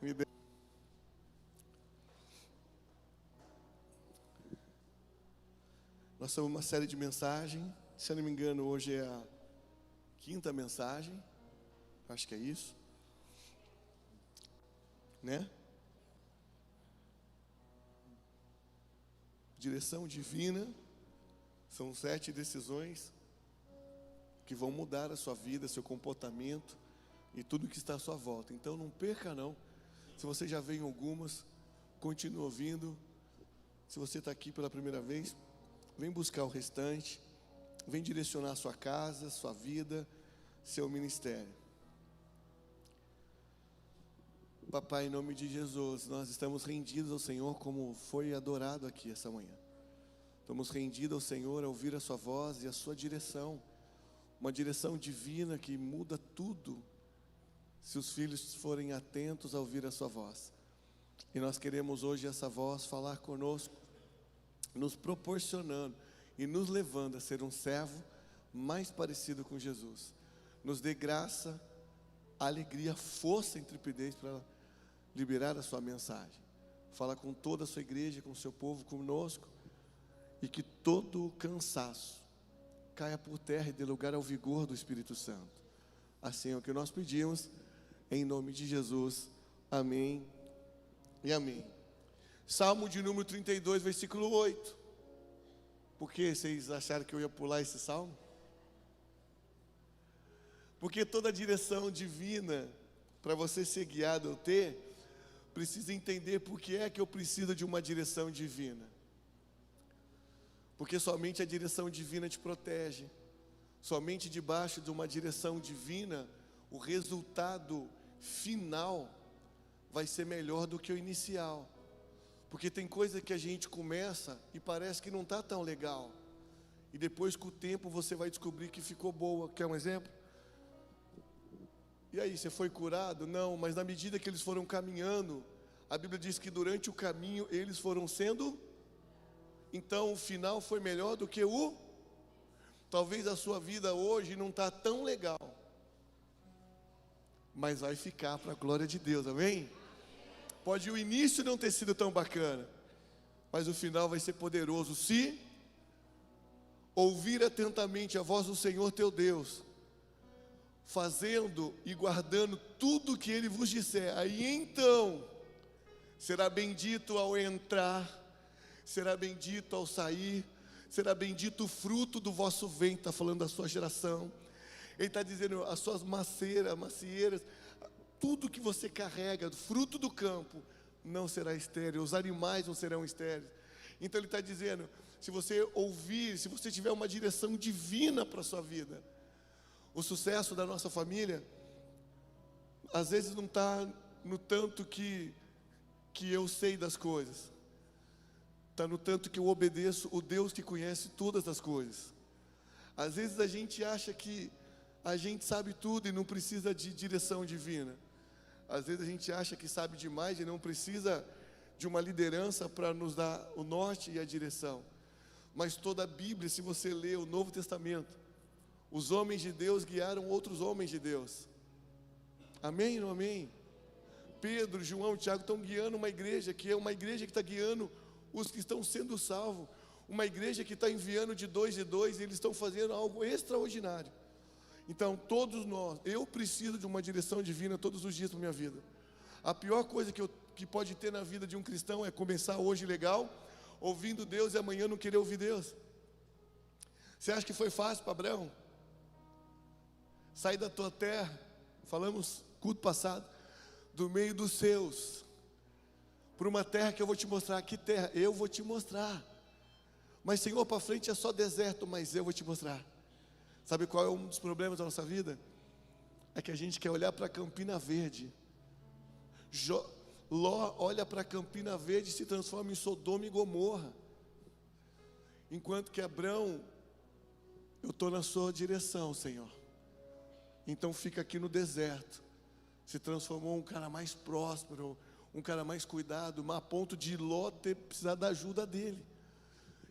Me dê. Nós estamos uma série de mensagens. Se eu não me engano, hoje é a 5ª mensagem. Acho que é isso. Né? Direção divina. São 7 decisões que vão mudar a sua vida, seu comportamento e tudo que está à sua volta. Então não perca não. Se você já veio em algumas, continue ouvindo. Se você está aqui pela primeira vez, vem buscar o restante. Vem direcionar a sua casa, sua vida, seu ministério. Papai, em nome de Jesus, nós estamos rendidos ao Senhor como foi adorado aqui essa manhã. Estamos rendidos ao Senhor a ouvir a sua voz e a sua direção. Uma direção divina que muda tudo, se os filhos forem atentos a ouvir a sua voz. E nós queremos hoje essa voz falar conosco, nos proporcionando e nos levando a ser um servo mais parecido com Jesus. Nos dê graça, alegria, força e intrepidez para liberar a sua mensagem. Fala com toda a sua igreja, com o seu povo, conosco, e que todo o cansaço caia por terra e dê lugar ao vigor do Espírito Santo. Assim é o que nós pedimos, em nome de Jesus. Amém e amém. Salmo de número 32, versículo 8. Por que vocês acharam que eu ia pular esse salmo? Porque toda direção divina, para você ser guiado ou ter, precisa entender por que é que eu preciso de uma direção divina. Porque somente a direção divina te protege. Somente debaixo de uma direção divina, o resultado final vai ser melhor do que o inicial. Porque tem coisa que a gente começa e parece que não está tão legal. E depois, com o tempo, você vai descobrir que ficou boa. Quer um exemplo? E aí, você foi curado? Não, mas na medida que eles foram caminhando, a Bíblia diz que durante o caminho eles foram sendo... Então o final foi melhor do que o... Talvez a sua vida hoje não está tão legal, mas vai ficar para a glória de Deus, amém? Pode o início não ter sido tão bacana, mas o final vai ser poderoso se ouvir atentamente a voz do Senhor teu Deus, fazendo e guardando tudo que Ele vos disser. Aí então será bendito ao entrar, será bendito ao sair, será bendito o fruto do vosso ventre. Está falando da sua geração. Ele está dizendo as suas macieiras, tudo que você carrega, fruto do campo, não será estéril. Os animais não serão estéreis. Então ele está dizendo, se você ouvir, se você tiver uma direção divina para a sua vida, o sucesso da nossa família, às vezes não está no tanto que eu sei das coisas. Está no tanto que eu obedeço o Deus que conhece todas as coisas. Às vezes a gente acha que a gente sabe tudo e não precisa de direção divina. Às vezes a gente acha que sabe demais e não precisa de uma liderança para nos dar o norte e a direção. Mas toda a Bíblia, se você ler o Novo Testamento, os homens de Deus guiaram outros homens de Deus. Amém ou não amém? Pedro, João, Tiago estão guiando uma igreja que é uma igreja que está guiando os que estão sendo salvos, uma igreja que está enviando de 2 em 2, e eles estão fazendo algo extraordinário. Então todos nós, eu preciso de uma direção divina todos os dias para minha vida. A pior coisa que pode ter na vida de um cristão é começar hoje legal, ouvindo Deus, e amanhã não querer ouvir Deus. Você acha que foi fácil para Abraão? Sair da tua terra, falamos culto passado, do meio dos seus, para uma terra que eu vou te mostrar. Que terra? Eu vou te mostrar. Mas Senhor, para frente é só deserto, mas eu vou te mostrar. Sabe qual é um dos problemas da nossa vida? É que a gente quer olhar para Campina Verde. Ló olha para Campina Verde e se transforma em Sodoma e Gomorra. Enquanto que Abrão, eu estou na sua direção, Senhor. Então fica aqui no deserto. Se transformou um cara mais próspero, um cara mais cuidado, mas a ponto de Ló precisar da ajuda dele.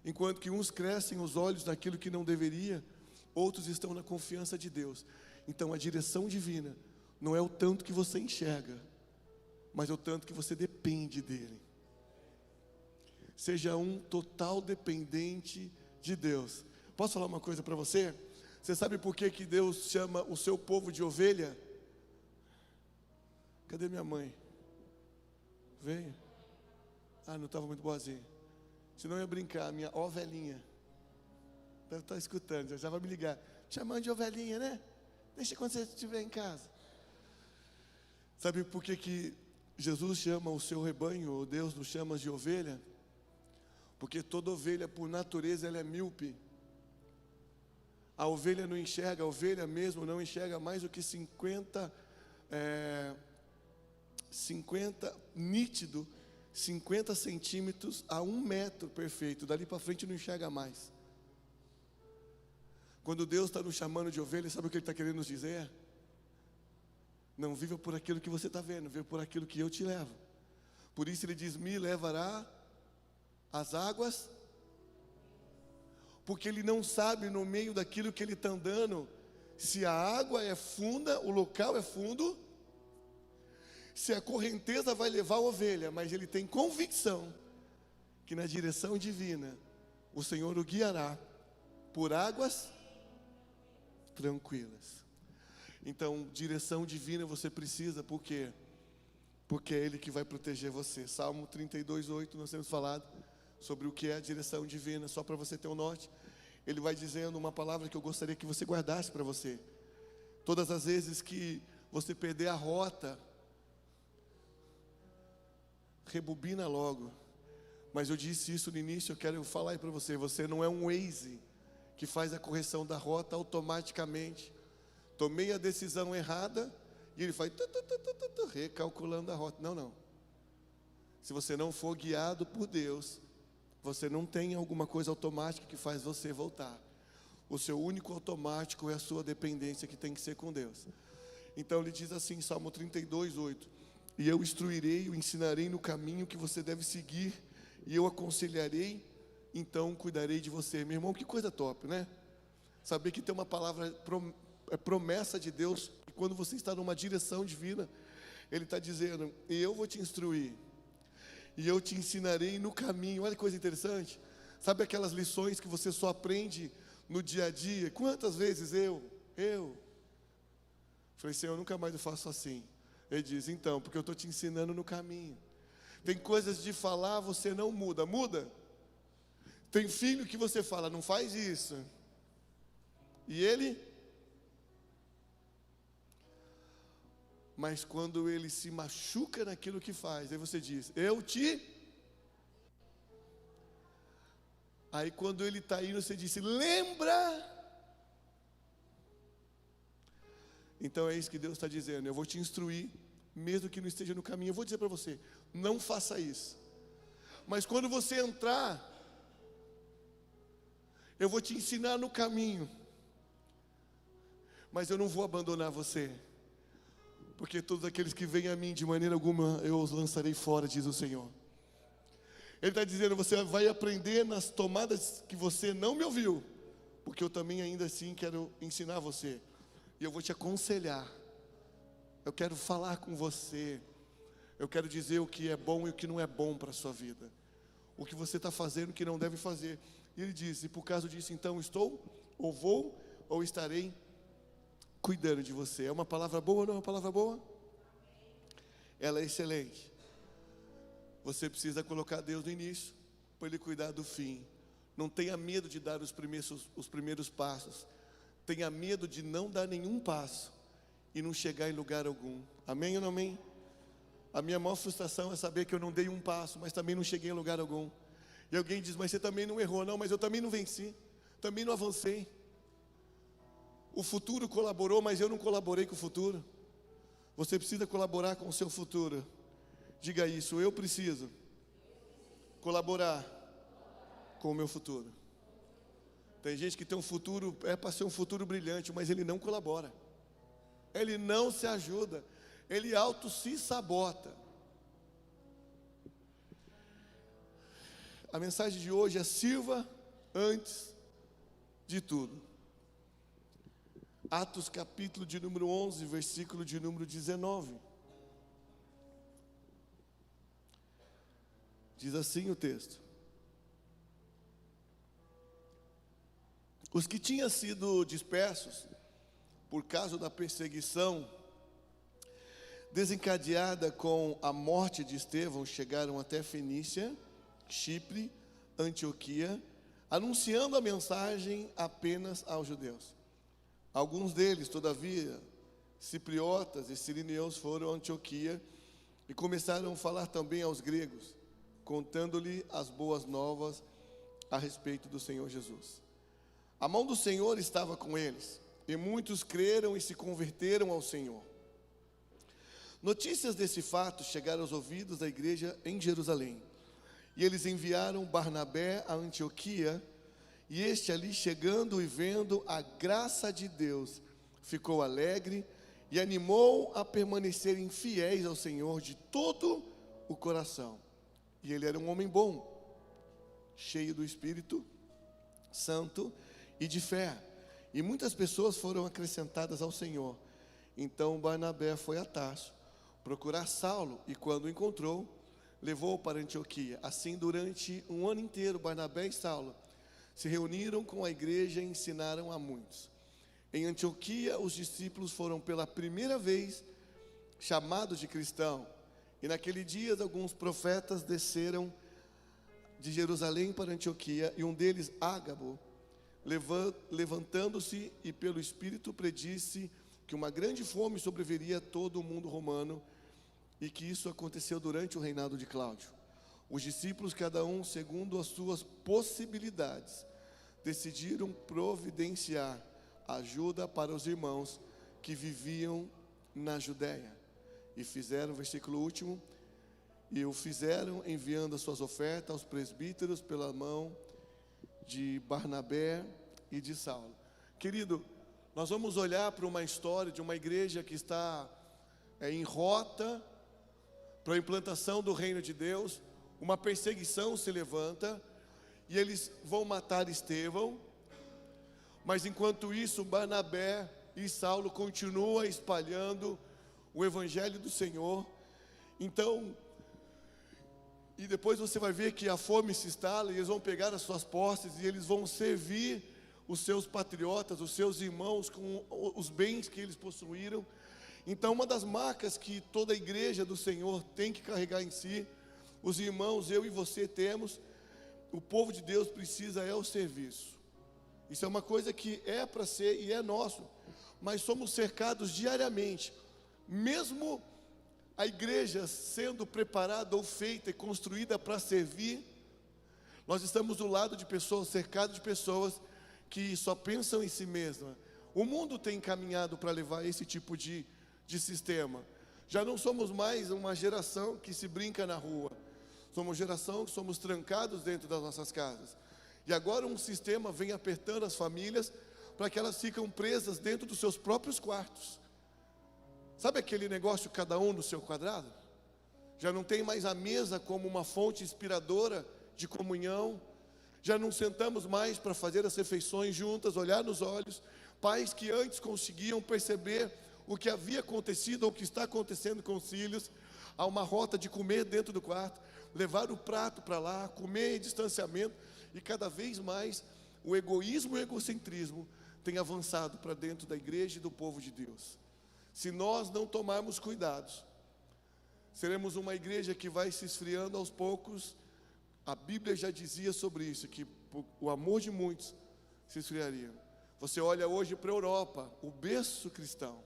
Enquanto que uns crescem os olhos naquilo que não deveria, outros estão na confiança de Deus. Então a direção divina não é o tanto que você enxerga, mas é o tanto que você depende dele. Seja um total dependente de Deus. Posso falar uma coisa para você? Você sabe por que que Deus chama o seu povo de ovelha? Cadê minha mãe? Veio? Ah, não estava muito boazinha. Senão eu ia brincar, minha ovelhinha. Deve estar escutando, já vai me ligar. Chamando de ovelhinha, né? Deixa quando você estiver em casa. Sabe por que que Jesus chama o seu rebanho, ou Deus nos chama de ovelha? Porque toda ovelha, por natureza, ela é míope. A ovelha não enxerga, a ovelha mesmo não enxerga mais do que 50 nítido, 50 centímetros a 1 metro perfeito. Dali para frente não enxerga mais. Quando Deus está nos chamando de ovelha, sabe o que Ele está querendo nos dizer? Não viva por aquilo que você está vendo, viva por aquilo que eu te levo. Por isso Ele diz, me levará às águas, porque Ele não sabe no meio daquilo que Ele está andando, se a água é funda, o local é fundo, se a correnteza vai levar a ovelha, mas Ele tem convicção, que na direção divina, o Senhor o guiará, por águas tranquilas. Então, direção divina você precisa, por quê? Porque é Ele que vai proteger você. Salmo 32:8, nós temos falado sobre o que é a direção divina, só para você ter um norte. Ele vai dizendo uma palavra que eu gostaria que você guardasse para você. Todas as vezes que você perder a rota, rebobina logo. Mas eu disse isso no início, eu quero falar aí para você. Você não é um Waze que faz a correção da rota automaticamente. Tomei a decisão errada e ele faz recalculando a rota. Não. Se você não for guiado por Deus, você não tem alguma coisa automática que faz você voltar. O seu único automático é a sua dependência, que tem que ser com Deus. Então ele diz assim, Salmo 32:8: e eu instruirei, o ensinarei no caminho que você deve seguir, e eu aconselharei, então cuidarei de você. Meu irmão, que coisa top, né? Saber que tem uma palavra, é promessa de Deus, e quando você está numa direção divina, Ele está dizendo, e eu vou te instruir, e eu te ensinarei no caminho. Olha que coisa interessante. Sabe aquelas lições que você só aprende no dia a dia? Quantas vezes eu falei, Senhor, nunca mais eu faço assim. Ele diz, então, porque eu estou te ensinando no caminho. Tem coisas de falar, você não muda. Tem filho que você fala, não faz isso, e ele, mas quando ele se machuca naquilo que faz, aí você diz, aí quando ele está indo, você disse, lembra? Então é isso que Deus está dizendo, eu vou te instruir, mesmo que não esteja no caminho. Eu vou dizer para você, não faça isso, mas quando você entrar, eu vou te ensinar no caminho, mas eu não vou abandonar você, porque todos aqueles que vêm a mim, de maneira alguma eu os lançarei fora, diz o Senhor. Ele está dizendo, você vai aprender nas tomadas que você não me ouviu, porque eu também ainda assim quero ensinar você, e eu vou te aconselhar, eu quero falar com você, eu quero dizer o que é bom e o que não é bom para a sua vida, o que você está fazendo, o que não deve fazer. E ele diz, e por causa disso então estou, ou vou, ou estarei cuidando de você. É uma palavra boa ou não é uma palavra boa? Ela é excelente. Você precisa colocar Deus no início, para Ele cuidar do fim. Não tenha medo de dar os primeiros passos. Tenha medo de não dar nenhum passo e não chegar em lugar algum. Amém ou não amém? A minha maior frustração é saber que eu não dei um passo, mas também não cheguei em lugar algum. E alguém diz, mas você também não errou. Não, mas eu também não venci, também não avancei. O futuro colaborou, mas eu não colaborei com o futuro. Você precisa colaborar com o seu futuro. Diga isso, eu preciso colaborar com o meu futuro. Tem gente que tem um futuro, é para ser um futuro brilhante, mas ele não colabora. Ele não se ajuda. Ele auto se sabota. A mensagem de hoje é sirva antes de tudo. Atos capítulo de número 11, versículo de número 19. Diz assim o texto: os que tinham sido dispersos por causa da perseguição desencadeada com a morte de Estevão chegaram até Fenícia, Chipre, Antioquia, anunciando a mensagem apenas aos judeus. Alguns deles, todavia, cipriotas e sirineus, foram a Antioquia e começaram a falar também aos gregos, contando-lhe as boas novas a respeito do Senhor Jesus. A mão do Senhor estava com eles, e muitos creram e se converteram ao Senhor. Notícias desse fato chegaram aos ouvidos da igreja em Jerusalém, e eles enviaram Barnabé a Antioquia, e este ali chegando e vendo a graça de Deus, ficou alegre e animou a permanecerem fiéis ao Senhor de todo o coração. E ele era um homem bom, cheio do Espírito Santo e de fé, e muitas pessoas foram acrescentadas ao Senhor. Então Barnabé foi a Tarso procurar Saulo, e quando o encontrou, levou-o para Antioquia. Assim, durante um ano inteiro, Barnabé e Saulo se reuniram com a igreja e ensinaram a muitos. Em Antioquia, os discípulos foram pela primeira vez chamados de cristãos, e naquele dia alguns profetas desceram de Jerusalém para Antioquia, e um deles, Ágabo, levantando-se e pelo Espírito predisse que uma grande fome sobreviria a todo o mundo romano, e que isso aconteceu durante o reinado de Cláudio. Os discípulos, cada um segundo as suas possibilidades, decidiram providenciar ajuda para os irmãos que viviam na Judéia, e fizeram, versículo último, e o fizeram enviando as suas ofertas aos presbíteros pela mão de Barnabé e de Saulo. Querido, nós vamos olhar para uma história de uma igreja que está em rota para a implantação do reino de Deus. Uma perseguição se levanta e eles vão matar Estevão, mas enquanto isso Barnabé e Saulo continuam espalhando o evangelho do Senhor. Então, e depois você vai ver que a fome se instala, e eles vão pegar as suas posses e eles vão servir os seus patriotas, os seus irmãos, com os bens que eles possuíram. Então, uma das marcas que toda a igreja do Senhor tem que carregar em si, os irmãos, eu e você temos, o povo de Deus precisa, é o serviço. Isso é uma coisa que é para ser e é nosso, mas somos cercados diariamente, mesmo a igreja sendo preparada ou feita e construída para servir, nós estamos do lado de pessoas, cercados de pessoas que só pensam em si mesma. O mundo tem caminhado para levar esse tipo de sistema. Já não somos mais uma geração que se brinca na rua, somos geração que somos trancados dentro das nossas casas. E agora um sistema vem apertando as famílias para que elas ficam presas dentro dos seus próprios quartos. Sabe aquele negócio, cada um no seu quadrado? Já não tem mais a mesa como uma fonte inspiradora de comunhão. Já não sentamos mais para fazer as refeições juntas, olhar nos olhos. Pais que antes conseguiam perceber o que havia acontecido ou o que está acontecendo com os filhos. Há uma rota de comer dentro do quarto, levar o prato para lá, comer em distanciamento. E cada vez mais o egoísmo e o egocentrismo têm avançado para dentro da igreja e do povo de Deus. Se nós não tomarmos cuidados, seremos uma igreja que vai se esfriando aos poucos. A Bíblia já dizia sobre isso, que o amor de muitos se esfriaria. Você olha hoje para a Europa, o berço cristão.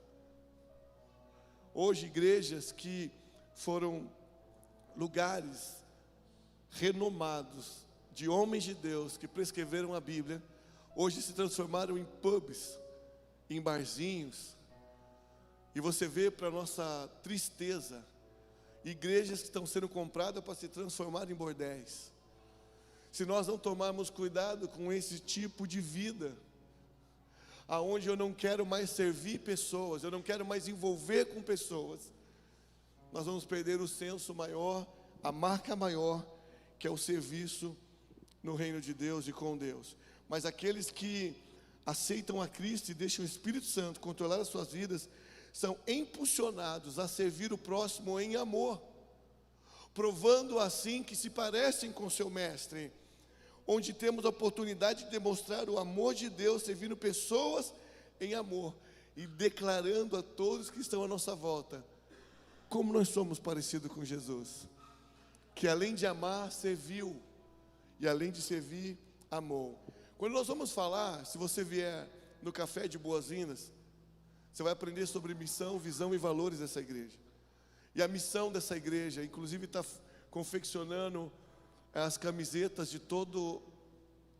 Hoje igrejas que foram lugares renomados de homens de Deus que prescreveram a Bíblia, hoje se transformaram em pubs, em barzinhos. E você vê, para nossa tristeza, igrejas que estão sendo compradas para se transformar em bordéis. Se nós não tomarmos cuidado com esse tipo de vida, aonde eu não quero mais servir pessoas, eu não quero mais envolver com pessoas, nós vamos perder o senso maior, a marca maior, que é o serviço no reino de Deus e com Deus. Mas aqueles que aceitam a Cristo e deixam o Espírito Santo controlar as suas vidas, são impulsionados a servir o próximo em amor. provando assim que se parecem com seu mestre, onde temos a oportunidade de demonstrar o amor de Deus, servindo pessoas em amor e declarando a todos que estão à nossa volta como nós somos parecidos com Jesus, que além de amar, serviu, e além de servir, amou. Quando nós vamos falar, se você vier no Café de Boas-Vindas, você vai aprender sobre missão, visão e valores dessa igreja. E a missão dessa igreja, inclusive está confeccionando as camisetas de todas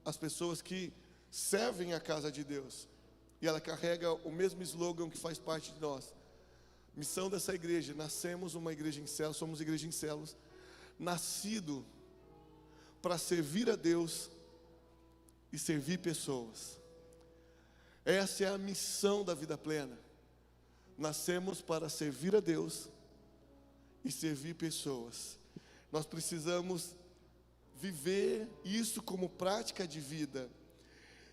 as pessoas que servem a casa de Deus. E ela carrega o mesmo slogan que faz parte de nós. Missão dessa igreja: nascemos uma igreja em células, somos igreja em células, nascido para servir a Deus e servir pessoas. Essa é a missão da vida plena. Nascemos para servir a Deus e servir pessoas. Nós precisamos viver isso como prática de vida.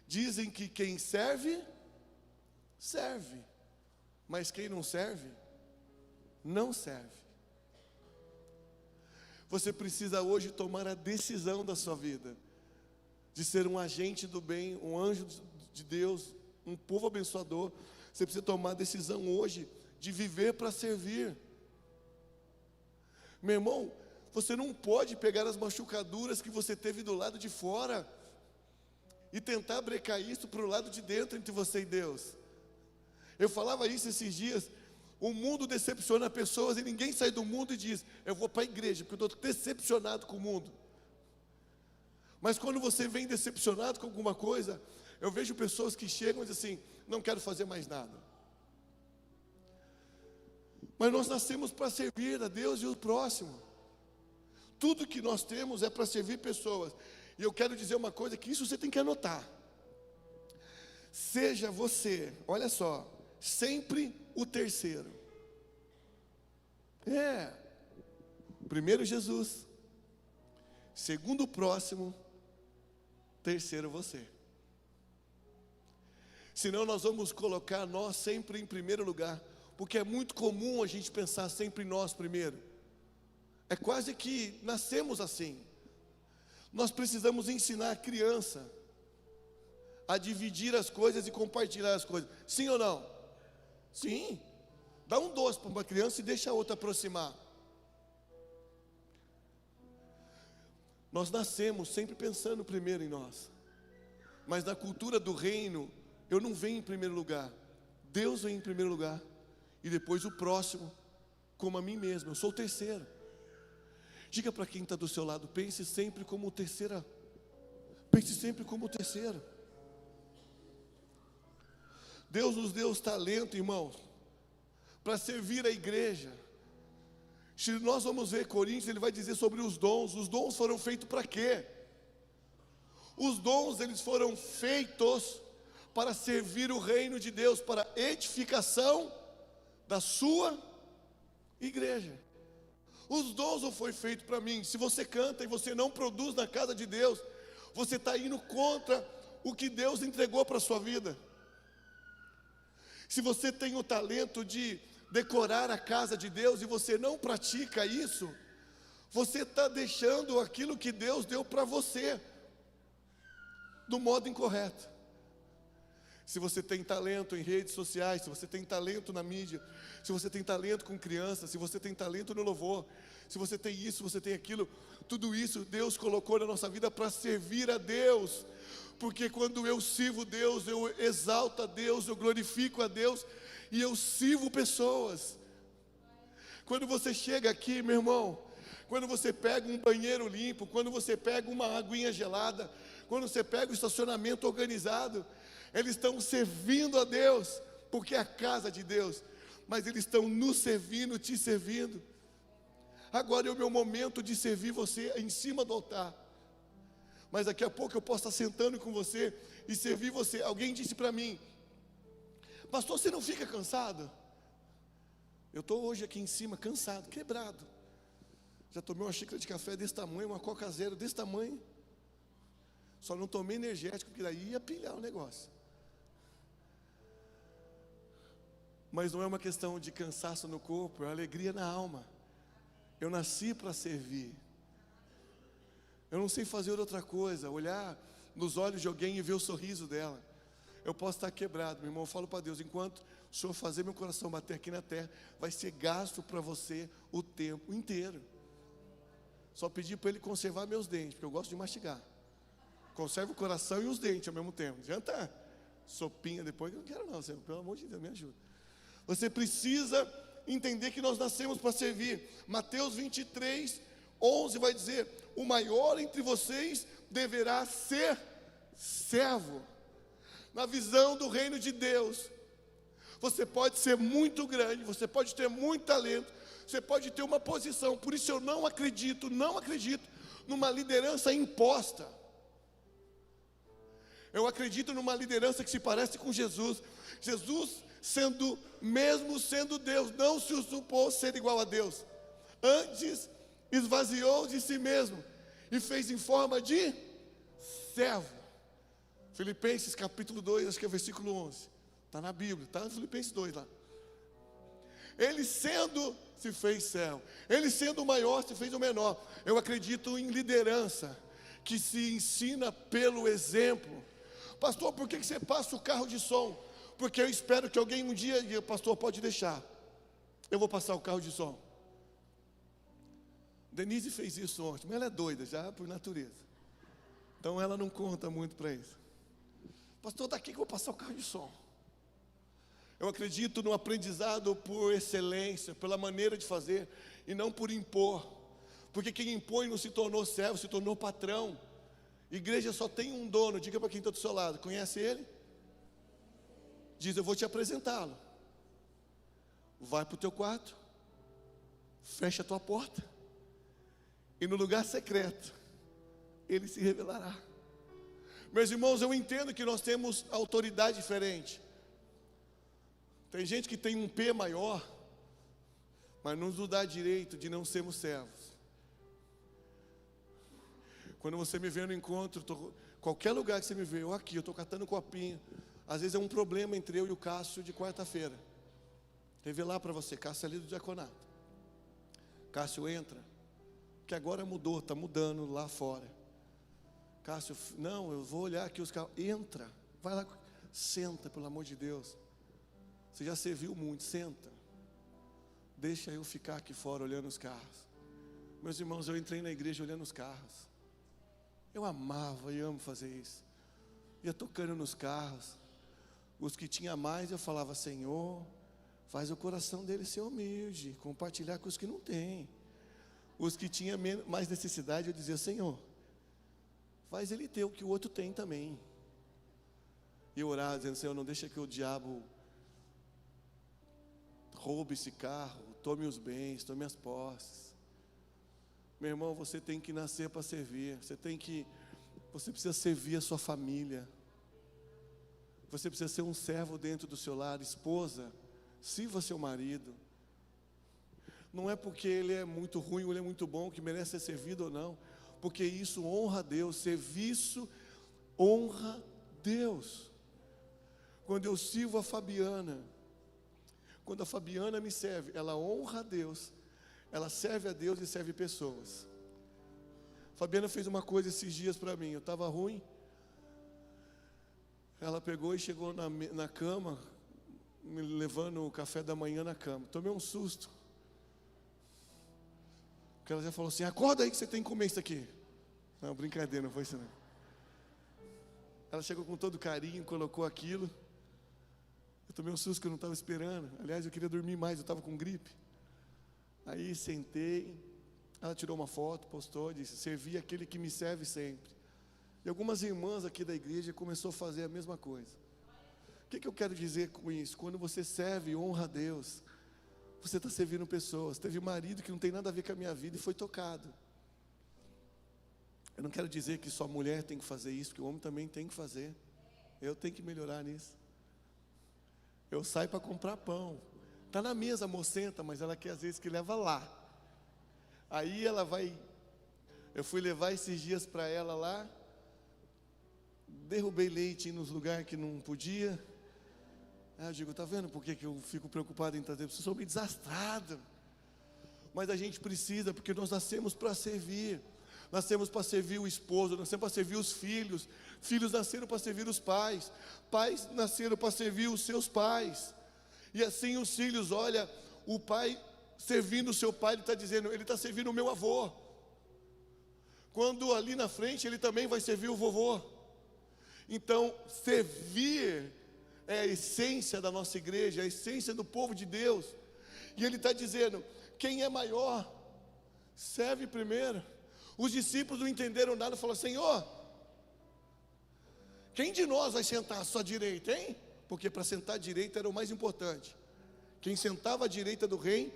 Dizem que quem serve, serve, mas quem não serve, não serve. Você precisa hoje tomar a decisão da sua vida, de ser um agente do bem, um anjo de Deus, um povo abençoador. Você precisa tomar a decisão hoje de viver para servir. Meu irmão, você não pode pegar as machucaduras que você teve do lado de fora e tentar brecar isso para o lado de dentro entre você e Deus. Eu falava isso esses dias. O mundo decepciona pessoas e ninguém sai do mundo e diz: eu vou para a igreja porque eu estou decepcionado com o mundo. Mas quando você vem decepcionado com alguma coisa, eu vejo pessoas que chegam e dizem assim: não quero fazer mais nada. Mas nós nascemos para servir a Deus e o próximo. Tudo que nós temos é para servir pessoas. E eu quero dizer uma coisa, que isso você tem que anotar. Seja você, olha só, sempre o terceiro. Primeiro Jesus, segundo o próximo, terceiro você. Senão nós vamos colocar nós sempre em primeiro lugar, porque é muito comum a gente pensar sempre em nós primeiro. É quase que nascemos assim. Nós precisamos ensinar a criança a dividir as coisas e compartilhar as coisas. Sim ou não? Sim. Dá um doce para uma criança e deixa a outra aproximar. Nós nascemos sempre pensando primeiro em nós. Mas na cultura do reino, eu não venho em primeiro lugar. Deus vem em primeiro lugar. E depois o próximo, como a mim mesmo. Eu sou o terceiro. Diga para quem está do seu lado: pense sempre como o terceiro. Pense sempre como o terceiro. Deus nos deu os talentos, irmãos, para servir a igreja. Se nós vamos ver Coríntios, ele vai dizer sobre os dons. Os dons foram feitos para quê? Os dons, eles foram feitos para servir o reino de Deus, para edificação da sua igreja. Os dons não foi feito para mim. Se você canta e você não produz na casa de Deus, você está indo contra o que Deus entregou para a sua vida. Se você tem o talento de decorar a casa de Deus e você não pratica isso, você está deixando aquilo que Deus deu para você do modo incorreto. Se você tem talento em redes sociais, se você tem talento na mídia, se você tem talento com crianças, se você tem talento no louvor, se você tem isso, você tem aquilo, tudo isso Deus colocou na nossa vida para servir a Deus. Porque quando eu sirvo Deus, eu exalto a Deus, eu glorifico a Deus e eu sirvo pessoas. Quando você chega aqui, meu irmão, quando você pega um banheiro limpo, quando você pega uma aguinha gelada, quando você pega o estacionamento organizado, eles estão servindo a Deus, porque é a casa de Deus, mas eles estão nos servindo, te servindo. Agora é o meu momento de servir você em cima do altar. Mas daqui a pouco eu posso estar sentando com você e servir você. Alguém disse para mim: pastor, você não fica cansado? Eu estou hoje aqui em cima cansado, quebrado. Já tomei uma xícara de café desse tamanho, uma Coca Zero desse tamanho. Só não tomei energético, porque daí ia pilhar o negócio. Mas não é uma questão de cansaço no corpo, é alegria na alma. Eu nasci para servir. Eu não sei fazer outra coisa, olhar nos olhos de alguém e ver o sorriso dela. Eu posso estar quebrado, meu irmão, eu falo para Deus, enquanto o Senhor fazer meu coração bater aqui na terra, vai ser gasto para você o tempo inteiro. Só pedir para Ele conservar meus dentes, porque eu gosto de mastigar. Conserva o coração e os dentes ao mesmo tempo. Não adianta sopinha depois, que eu não quero não, Senhor, pelo amor de Deus, me ajuda. Você precisa entender que nós nascemos para servir. Mateus 23, 11 vai dizer: o maior entre vocês deverá ser servo. Na visão do reino de Deus, você pode ser muito grande, você pode ter muito talento, você pode ter uma posição. Por isso eu não acredito numa liderança imposta. Eu acredito numa liderança que se parece com Jesus. Jesus, mesmo sendo Deus, não se usurpou ser igual a Deus. Antes, esvaziou de si mesmo e fez em forma de servo. Filipenses capítulo 2, acho que é versículo 11. Está na Bíblia, está em Filipenses 2 lá. Ele sendo, se fez servo. Ele sendo o maior, se fez o menor. Eu acredito em liderança que se ensina pelo exemplo. Pastor, por que você passa o carro de som? Porque eu espero que alguém um dia diga: pastor, pode deixar, eu vou passar o carro de som. Denise fez isso ontem, mas ela é doida já por natureza. Então ela não conta muito para isso. Pastor, daqui que eu vou passar o carro de som. Eu acredito no aprendizado por excelência, pela maneira de fazer, e não por impor. Porque quem impõe não se tornou servo, se tornou patrão. Igreja só tem um dono. Diga para quem está do seu lado: conhece ele? Diz: eu vou te apresentá-lo. Vai para o teu quarto, fecha a tua porta, e no lugar secreto ele se revelará. Meus irmãos, eu entendo que nós temos autoridade diferente. Tem gente que tem um P maior, mas não nos dá direito de não sermos servos. Quando você me vê no encontro, qualquer lugar que você me vê, eu aqui, eu estou catando copinho. Às vezes é um problema entre eu e o Cássio de quarta-feira. Revelar para você, Cássio ali do diaconato. Cássio entra, que agora mudou, está mudando lá fora. Cássio, não, eu vou olhar aqui os carros. Entra, vai lá, senta, pelo amor de Deus. Você já serviu muito, senta. Deixa eu ficar aqui fora olhando os carros. Meus irmãos, eu entrei na igreja olhando os carros. Eu amava e amo fazer isso. Ia tocando nos carros. Os que tinha mais, eu falava: Senhor, faz o coração deles ser humilde, compartilhar com os que não têm. Os que tinham mais necessidade, eu dizia: Senhor, faz ele ter o que o outro tem também. E eu orava dizendo: Senhor, não deixa que o diabo roube esse carro, tome os bens, tome as posses. Meu irmão, você tem que nascer para servir. Você precisa servir a sua família. Você precisa ser um servo dentro do seu lar. Esposa, sirva seu marido. Não é porque ele é muito ruim ou ele é muito bom que merece ser servido ou não. Porque isso honra a Deus. Serviço honra Deus. Quando eu sirvo a Fabiana, quando a Fabiana me serve, ela honra a Deus, ela serve a Deus e serve pessoas. A Fabiana fez uma coisa esses dias para mim, eu estava ruim, ela pegou e chegou na cama, me levando o café da manhã na cama. Tomei um susto, porque ela já falou assim: acorda aí que você tem que comer isso aqui. Não, brincadeira, não foi isso não. Ela chegou com todo carinho, colocou aquilo. Eu tomei um susto que eu não estava esperando. Aliás, eu queria dormir mais, eu estava com gripe. Aí sentei, ela tirou uma foto, postou, disse: servi aquele que me serve sempre. E algumas irmãs aqui da igreja começou a fazer a mesma coisa. O que eu quero dizer com isso? Quando você serve e honra a Deus, você está servindo pessoas. Teve um marido que não tem nada a ver com a minha vida e foi tocado. Eu não quero dizer que só mulher tem que fazer isso, porque o homem também tem que fazer. Eu tenho que melhorar nisso. Eu saio para comprar pão. Está na mesa, a mocenta, mas ela quer às vezes que leva lá. Aí ela vai. Eu fui levar esses dias para ela lá. Derrubei leite nos lugares que não podia. Aí eu digo: está vendo por que eu fico preocupado em trazer? Eu sou meio desastrado. mas a gente precisa, porque nós nascemos para servir. Nascemos para servir o esposo, nascemos para servir os filhos. Filhos nasceram para servir os pais. Pais nasceram para servir os seus pais. E assim os filhos, olha, o pai servindo o seu pai, ele está dizendo, ele está servindo o meu avô. Quando ali na frente, ele também vai servir o vovô. Então, servir é a essência da nossa igreja, a essência do povo de Deus. E ele está dizendo, quem é maior, serve primeiro. Os discípulos não entenderam nada, falaram, Senhor, quem de nós vai sentar à sua direita, hein? Porque para sentar à direita era o mais importante. Quem sentava à direita do rei,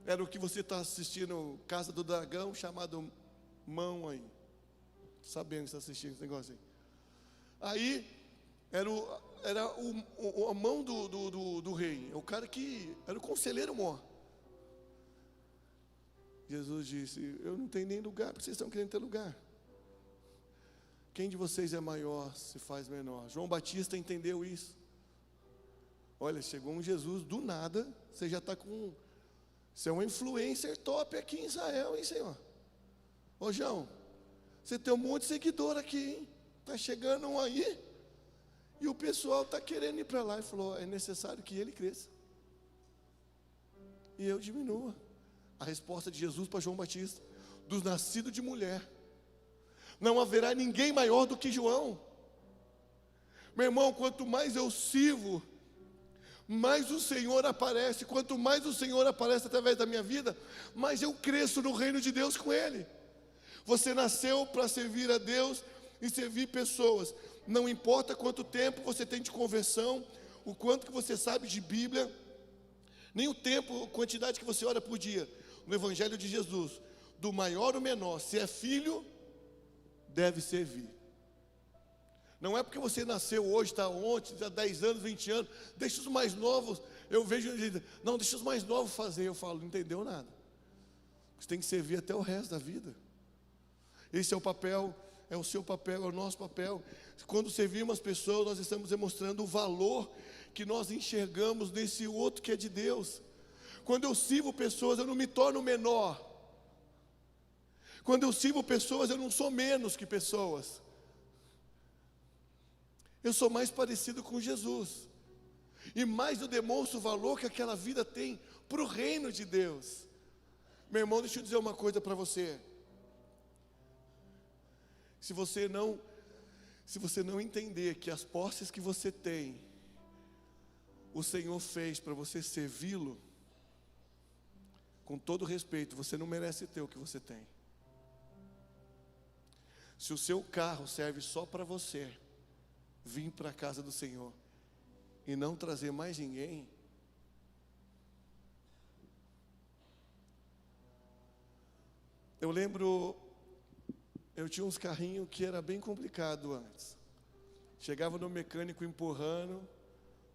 era o que você está assistindo, Casa do Dragão, chamado Mão aí. Sabendo que você está assistindo esse negócio aí. Aí, era a mão do rei, o cara que era o conselheiro maior. Jesus disse, eu não tenho nem lugar, porque vocês estão querendo ter lugar. Quem de vocês é maior, se faz menor. João Batista entendeu isso. Olha, chegou um Jesus do nada, você já está com... Você é um influencer top aqui em Israel, hein, Senhor? Ô, João, você tem um monte de seguidor aqui, hein? Está chegando um aí, e o pessoal está querendo ir para lá. Ele falou, é necessário que ele cresça, e eu diminua. A resposta de Jesus para João Batista, dos nascidos de mulher, não haverá ninguém maior do que João. Meu irmão, quanto mais eu sirvo, mais o Senhor aparece. Quanto mais o Senhor aparece através da minha vida, mais eu cresço no reino de Deus com Ele. Você nasceu para servir a Deus e servir pessoas. Não importa quanto tempo você tem de conversão, o quanto que você sabe de Bíblia, nem o tempo, a quantidade que você ora por dia. No Evangelho de Jesus, do maior ao menor, se é filho, deve servir. Não é porque você nasceu hoje, está ontem, há 10 anos, 20 anos, deixa os mais novos, eu vejo, não, deixa os mais novos fazer. Eu falo, não entendeu nada. Você tem que servir até o resto da vida. Esse é o papel, é o seu papel, é o nosso papel. Quando servimos as pessoas, nós estamos demonstrando o valor que nós enxergamos nesse outro que é de Deus. Quando eu sirvo pessoas, eu não me torno menor. Quando eu sirvo pessoas, eu não sou menos que pessoas. Eu sou mais parecido com Jesus. E mais eu demonstro o valor que aquela vida tem para o reino de Deus. Meu irmão, deixa eu dizer uma coisa para você. Se você não entender que as posses que você tem, o Senhor fez para você servi-lo, com todo respeito, você não merece ter o que você tem. Se o seu carro serve só para você vir para a casa do Senhor e não trazer mais ninguém, eu lembro, eu tinha uns carrinhos que era bem complicado antes. Chegava no mecânico empurrando,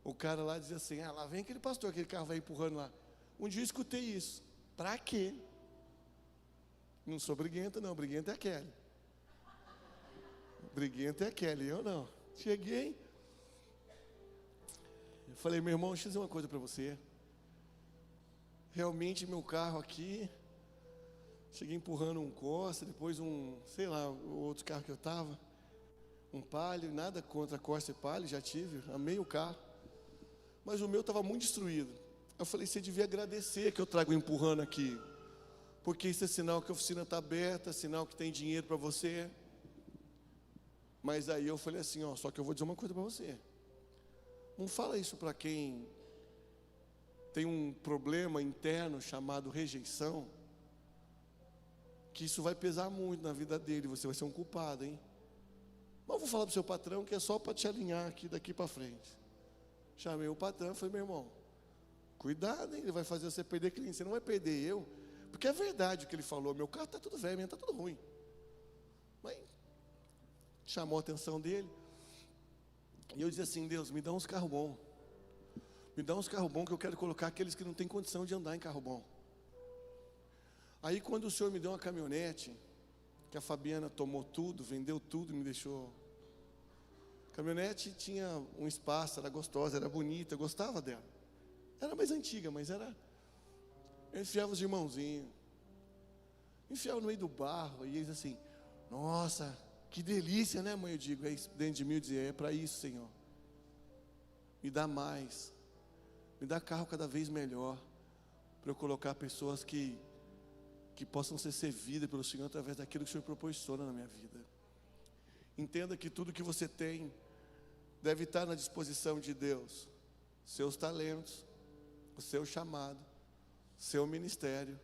o cara lá dizia assim, lá vem aquele pastor, aquele carro vai empurrando lá. Um dia eu escutei isso. Para quê? Não sou briguento não, briguento é aquele. Briguento é aquele, eu não. Cheguei, eu falei, meu irmão, deixa eu dizer uma coisa para você. Realmente meu carro aqui, cheguei empurrando um Corsa, depois sei lá, o outro carro que eu estava, um Palio, nada contra Corsa e Palio, já tive, amei o carro. Mas o meu estava muito destruído. Eu falei, você devia agradecer que eu trago empurrando aqui, porque isso é sinal que a oficina está aberta, sinal que tem dinheiro para você. Mas aí eu falei assim, só que eu vou dizer uma coisa para você. Não fala isso para quem tem um problema interno chamado rejeição, que isso vai pesar muito na vida dele, você vai ser um culpado, hein? Mas eu vou falar para o seu patrão que é só para te alinhar aqui daqui para frente. Chamei o patrão e falei, meu irmão, cuidado, hein? Ele vai fazer você perder cliente, você não vai perder eu, porque é verdade o que ele falou, meu carro está tudo velho, está tudo ruim. Mas chamou a atenção dele, e eu disse assim, Deus, me dá uns carros bons, me dá uns carros bons que eu quero colocar aqueles que não têm condição de andar em carro bom. Aí quando o Senhor me deu uma caminhonete, que a Fabiana tomou tudo, vendeu tudo e me deixou. A caminhonete tinha um espaço, era gostosa, era bonita, eu gostava dela. Era mais antiga, mas era... Eu enfiava os irmãozinhos, enfiava no meio do barro, e eles assim, nossa, que delícia, né, mãe? Eu digo, é isso, dentro de mim eu dizia, é para isso, Senhor. Me dá mais, me dá carro cada vez melhor, para eu colocar pessoas que possam ser servidas pelo Senhor através daquilo que o Senhor proporciona na minha vida. Entenda que tudo que você tem deve estar na disposição de Deus. Seus talentos, o seu chamado, seu ministério,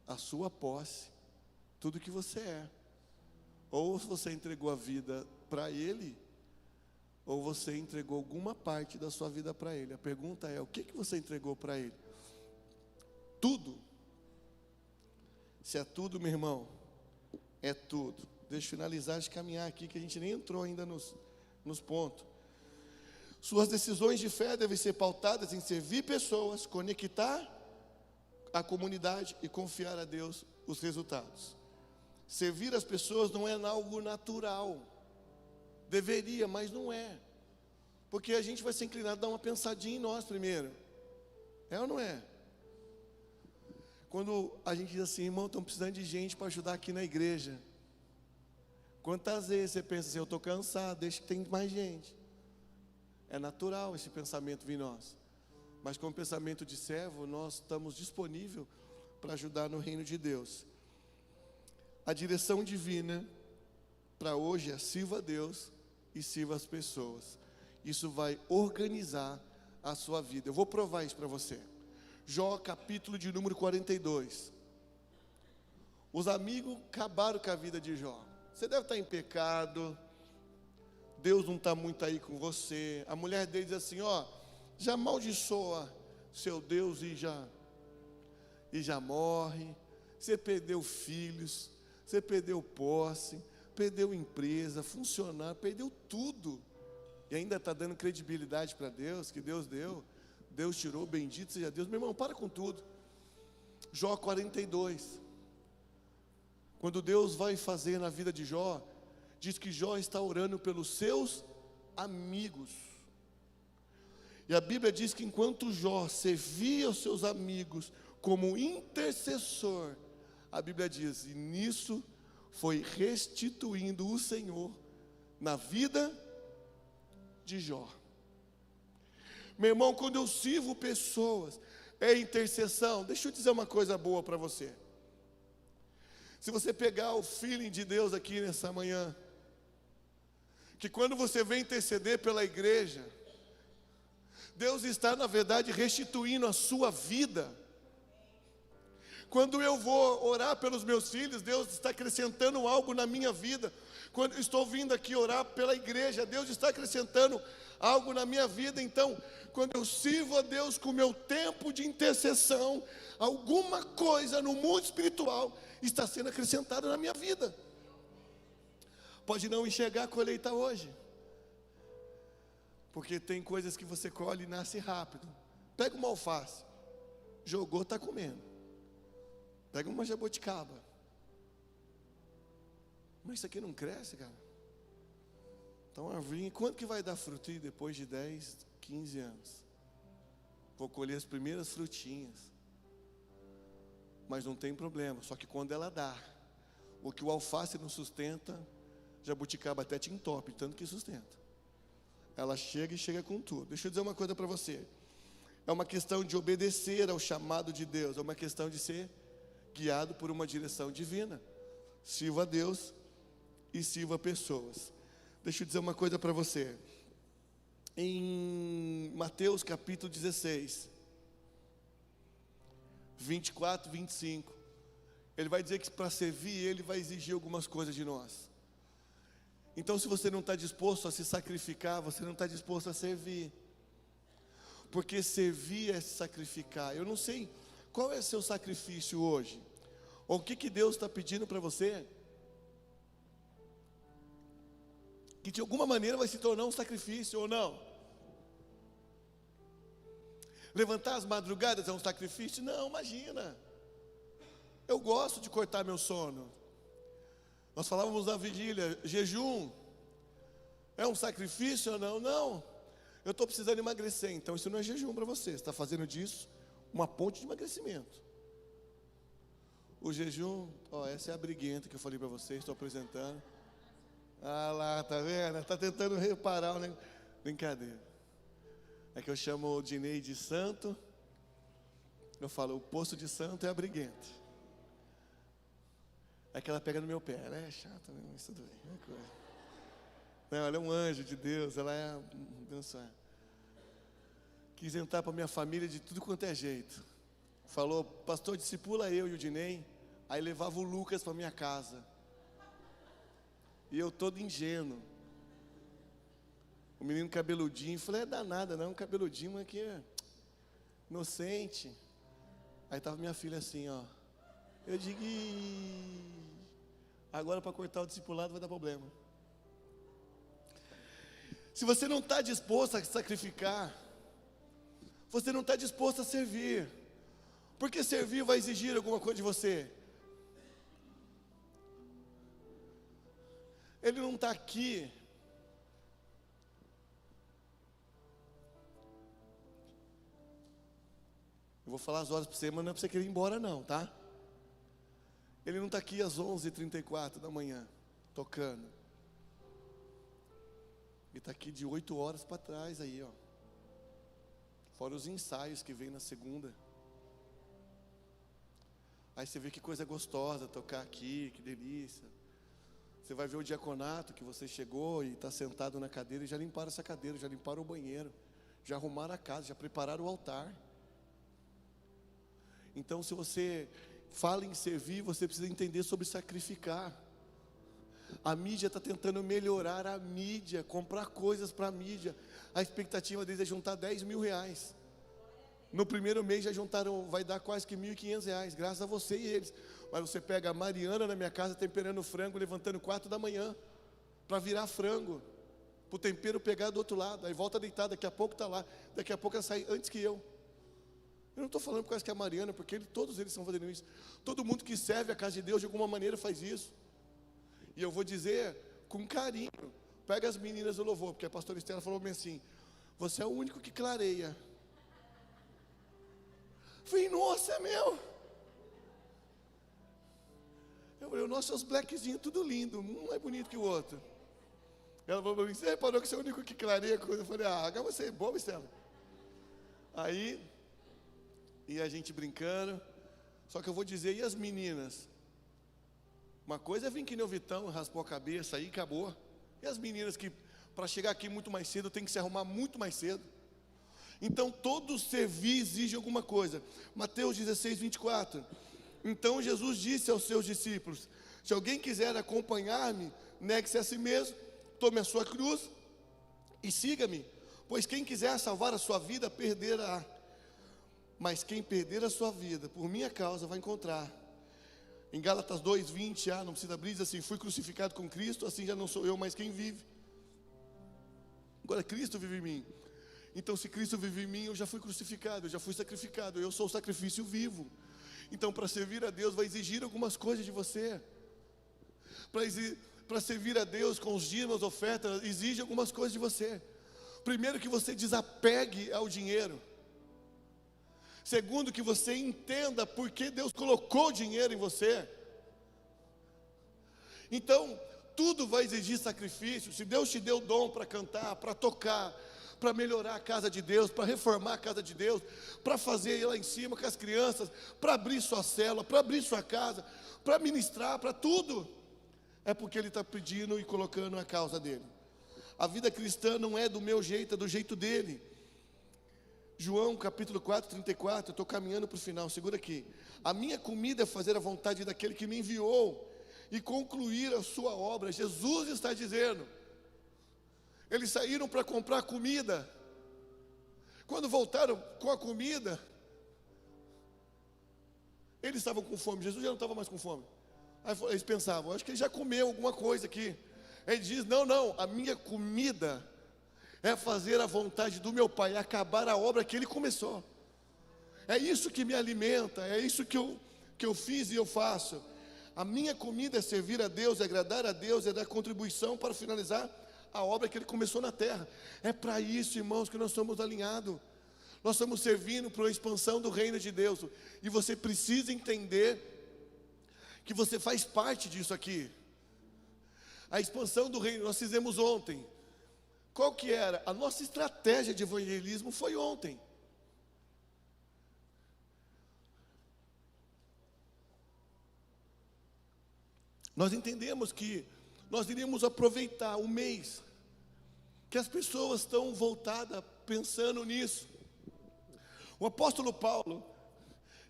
a sua posse, tudo que você é. Ou você entregou a vida para Ele, ou você entregou alguma parte da sua vida para Ele. A pergunta é, o que você entregou para Ele? Tudo. Se é tudo, meu irmão, é tudo. Deixa eu finalizar de caminhar aqui, que a gente nem entrou ainda nos pontos. Suas decisões de fé devem ser pautadas em servir pessoas, conectar a comunidade e confiar a Deus os resultados. Servir as pessoas não é algo natural. Deveria, mas não é. Porque a gente vai ser inclinado a dar uma pensadinha em nós primeiro. É ou não é? Quando a gente diz assim, irmão, estamos precisando de gente para ajudar aqui na igreja. Quantas vezes você pensa assim, eu estou cansado, deixa que tem mais gente. É natural esse pensamento vir em nós. Mas com o pensamento de servo, nós estamos disponíveis para ajudar no reino de Deus. A direção divina para hoje é sirva a Deus e sirva as pessoas. Isso vai organizar a sua vida. Eu vou provar isso para você. Jó, capítulo de número 42. Os amigos acabaram com a vida de Jó. Você deve estar em pecado, Deus não está muito aí com você. A mulher dele diz assim, ó, já amaldiçoa seu Deus e já morre. Você perdeu filhos, você perdeu posse, perdeu empresa, funcionário, perdeu tudo. E ainda está dando credibilidade para Deus, que Deus deu. Deus tirou, bendito seja Deus. Meu irmão, para com tudo. Jó 42. Quando Deus vai fazer na vida de Jó, diz que Jó está orando pelos seus amigos. E a Bíblia diz que enquanto Jó servia os seus amigos como intercessor, a Bíblia diz, e nisso foi restituindo o Senhor na vida de Jó. Meu irmão, quando eu sirvo pessoas, é intercessão. Deixa eu dizer uma coisa boa para você. Se você pegar o feeling de Deus aqui nessa manhã, que quando você vem interceder pela igreja, Deus está, na verdade, restituindo a sua vida. Quando eu vou orar pelos meus filhos, Deus está acrescentando algo na minha vida. Quando eu estou vindo aqui orar pela igreja, Deus está acrescentando algo na minha vida. Então, quando eu sirvo a Deus com o meu tempo de intercessão, alguma coisa no mundo espiritual está sendo acrescentada na minha vida. Pode não enxergar a colheita hoje, porque tem coisas que você colhe e nasce rápido. Pega uma alface, jogou, está comendo. Pega uma jabuticaba, mas isso aqui não cresce, cara. Então a árvore, quanto que vai dar fruto depois de 10, 15 anos? Vou colher as primeiras frutinhas. Mas não tem problema, só que quando ela dá, o que o alface não sustenta, jabuticaba até te entope, tanto que sustenta. Ela chega e chega com tudo. Deixa eu dizer uma coisa para você. É uma questão de obedecer ao chamado de Deus, é uma questão de ser guiado por uma direção divina. Sirva a Deus e sirva pessoas. Deixa eu dizer uma coisa para você. Em Mateus capítulo 16, 24, 25, ele vai dizer que para servir ele vai exigir algumas coisas de nós. Então, se você não está disposto a se sacrificar, você não está disposto a servir. Porque servir é se sacrificar. Eu não sei qual é o seu sacrifício hoje, ou o que Deus está pedindo para você, que de alguma maneira vai se tornar um sacrifício ou não. Levantar as madrugadas é um sacrifício? Não, imagina. Eu gosto de cortar meu sono. Nós falávamos na vigília, jejum é um sacrifício ou não? Não. Eu estou precisando emagrecer, então isso não é jejum para você. Você está fazendo disso uma ponte de emagrecimento. O jejum, ó, essa é a briguenta que eu falei para vocês, estou apresentando. Ah lá, tá vendo? Está tentando reparar o negócio. Brincadeira. É que eu chamo o Dinei de santo. Eu falo, o poço de santo é a briguenta. É que ela pega no meu pé. Ela é chata, mas tudo bem. É coisa. Não, ela é um anjo de Deus, ela é abençoada. Quis entrar para minha família de tudo quanto é jeito. Falou, pastor, discipula eu e o Dinei. Aí levava o Lucas para minha casa. E eu todo ingênuo. O menino cabeludinho. Falei, é danada, não, cabeludinho, mas aqui é inocente. Aí estava minha filha assim, ó. Eu digo, agora para cortar o discipulado vai dar problema. Se você não está disposto a sacrificar, você não está disposto a servir. Porque servir vai exigir alguma coisa de você. Ele não está aqui. Eu vou falar as horas para você, mas não é para você querer ir embora não, tá? Ele não está aqui às 11h34 da manhã, tocando. Ele está aqui de 8 horas para trás aí, ó. Fora os ensaios que vem na segunda. Aí você vê que coisa gostosa tocar aqui, que delícia. Você vai ver o diaconato que você chegou e está sentado na cadeira e já limparam essa cadeira, já limparam o banheiro, já arrumaram a casa, já prepararam o altar. Então, se você fala em servir, você precisa entender sobre sacrificar. A mídia está tentando melhorar a mídia, comprar coisas para a mídia. A expectativa deles é juntar 10 mil reais. No primeiro mês já juntaram, vai dar quase que R$1.500, graças a você e eles. Mas você pega a Mariana na minha casa temperando frango, levantando 4 da manhã, para virar frango, para o tempero pegar do outro lado. Aí volta deitada, daqui a pouco está lá, daqui a pouco ela sai antes que eu. Eu não estou falando por causa que é a Mariana, porque todos eles estão fazendo isso. Todo mundo que serve a casa de Deus de alguma maneira faz isso. E eu vou dizer com carinho, pega as meninas do louvor, porque a pastora Estela falou bem assim, você é o único que clareia. Falei, nossa, é meu. Eu falei, nossa, seus blackzinhos tudo lindo, um mais bonito que o outro. Ela falou para mim, você reparou que você é o único que clareia a coisa? Eu falei, agora você é boa, Estela. Aí, e a gente brincando, só que eu vou dizer, e as meninas? Uma coisa é vir que nem o Vitão, raspou a cabeça aí, acabou. E as meninas que, para chegar aqui muito mais cedo, tem que se arrumar muito mais cedo. Então, todo servir exige alguma coisa. Mateus 16:24. Então, Jesus disse aos seus discípulos, se alguém quiser acompanhar-me, negue-se a si mesmo, tome a sua cruz e siga-me. Pois quem quiser salvar a sua vida, perderá. Mas quem perder a sua vida, por minha causa, vai encontrar. Em Gálatas 2:20, não precisa abrir, diz assim, fui crucificado com Cristo, assim já não sou eu, mas quem vive. Agora Cristo vive em mim. Então se Cristo vive em mim, eu já fui crucificado, eu já fui sacrificado, eu sou o sacrifício vivo. Então para servir a Deus vai exigir algumas coisas de você. Para servir a Deus com os dízimos, ofertas, exige algumas coisas de você. Primeiro, que você desapegue ao dinheiro. Segundo, que você entenda por que Deus colocou dinheiro em você. Então, tudo vai exigir sacrifício. Se Deus te deu dom para cantar, para tocar, para melhorar a casa de Deus, para reformar a casa de Deus, para fazer ir lá em cima com as crianças, para abrir sua célula, para abrir sua casa, para ministrar, para tudo, é porque Ele está pedindo e colocando a causa dele. A vida cristã não é do meu jeito, é do jeito dele. João capítulo 4:34, eu estou caminhando para o final, segura aqui. A minha comida é fazer a vontade daquele que me enviou e concluir a sua obra. Jesus está dizendo. Eles saíram para comprar comida. Quando voltaram com a comida, eles estavam com fome. Jesus já não estava mais com fome. Aí eles pensavam, acho que ele já comeu alguma coisa aqui. Ele diz, não, a minha comida é fazer a vontade do meu Pai, é acabar a obra que Ele começou. É isso que me alimenta, é isso que eu fiz e eu faço. A minha comida é servir a Deus, é agradar a Deus, é dar contribuição para finalizar a obra que Ele começou na terra. É para isso, irmãos, que nós somos alinhados. Nós estamos servindo para a expansão do reino de Deus. E você precisa entender que você faz parte disso aqui. A expansão do reino nós fizemos ontem. Qual que era? A nossa estratégia de evangelismo foi ontem. Nós entendemos que nós iríamos aproveitar o mês, que as pessoas estão voltadas pensando nisso. O apóstolo Paulo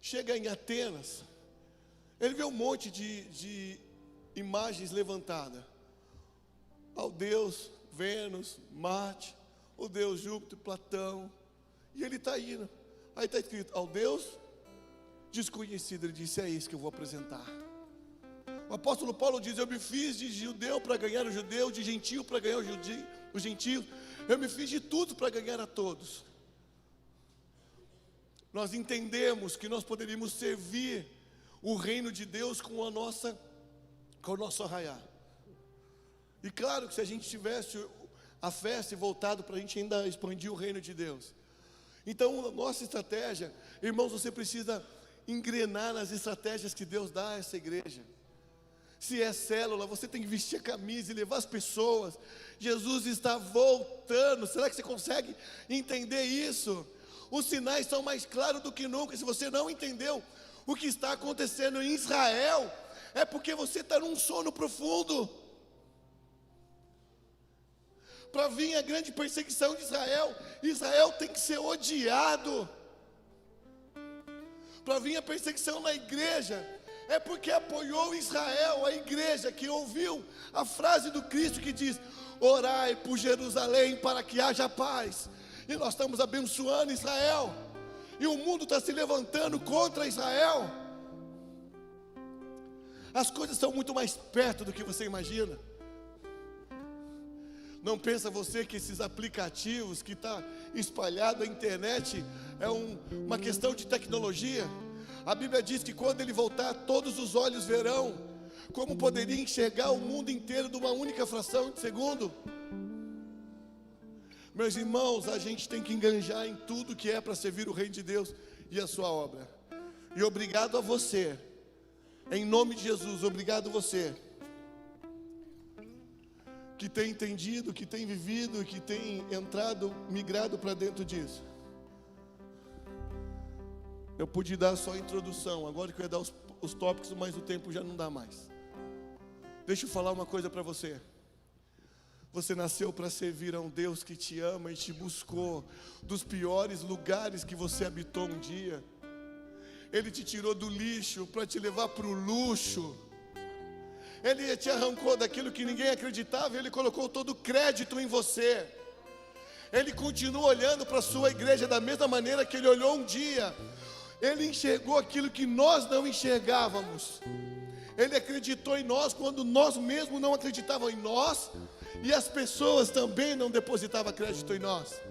chega em Atenas, ele vê um monte de imagens levantadas. Ao Deus Vênus, Marte, o Deus Júpiter, Platão, e ele está indo. Aí está escrito, ao Deus desconhecido. Ele disse, é isso que eu vou apresentar. O apóstolo Paulo diz, eu me fiz de judeu para ganhar o judeu, de gentio para ganhar o gentio, eu me fiz de tudo para ganhar a todos. Nós entendemos que nós poderíamos servir o reino de Deus com o nosso arraiar. E claro que se a gente tivesse a festa voltado para a gente ainda expandir o reino de Deus. Então a nossa estratégia, irmãos, você precisa engrenar nas estratégias que Deus dá a essa igreja. Se é célula, você tem que vestir a camisa e levar as pessoas. Jesus está voltando. Será que você consegue entender isso? Os sinais são mais claros do que nunca. Se você não entendeu o que está acontecendo em Israel, é porque você está num sono profundo. Para vir a grande perseguição de Israel, Israel tem que ser odiado. Para vir a perseguição na igreja, é porque apoiou Israel, a igreja que ouviu a frase do Cristo que diz, orai por Jerusalém para que haja paz. E nós estamos abençoando Israel, e o mundo está se levantando contra Israel. As coisas são muito mais perto do que você imagina. Não pensa você que esses aplicativos que está espalhado na internet é uma questão de tecnologia? A Bíblia diz que quando ele voltar, todos os olhos verão. Como poderia enxergar o mundo inteiro de uma única fração de segundo? Meus irmãos, a gente tem que enganjar em tudo que é para servir o reino de Deus e a sua obra. E obrigado a você, em nome de Jesus, obrigado a você que tem entendido, que tem vivido, que tem entrado, migrado para dentro disso. Eu pude dar só a introdução, agora que eu ia dar os tópicos, mas o tempo já não dá mais. Deixa eu falar uma coisa para você. Você nasceu para servir a um Deus que te ama e te buscou dos piores lugares que você habitou um dia. Ele te tirou do lixo para te levar para o luxo. Ele te arrancou daquilo que ninguém acreditava e Ele colocou todo o crédito em você. Ele continua olhando para a sua igreja da mesma maneira que Ele olhou um dia. Ele enxergou aquilo que nós não enxergávamos. Ele acreditou em nós quando nós mesmos não acreditávamos em nós. E as pessoas também não depositavam crédito em nós.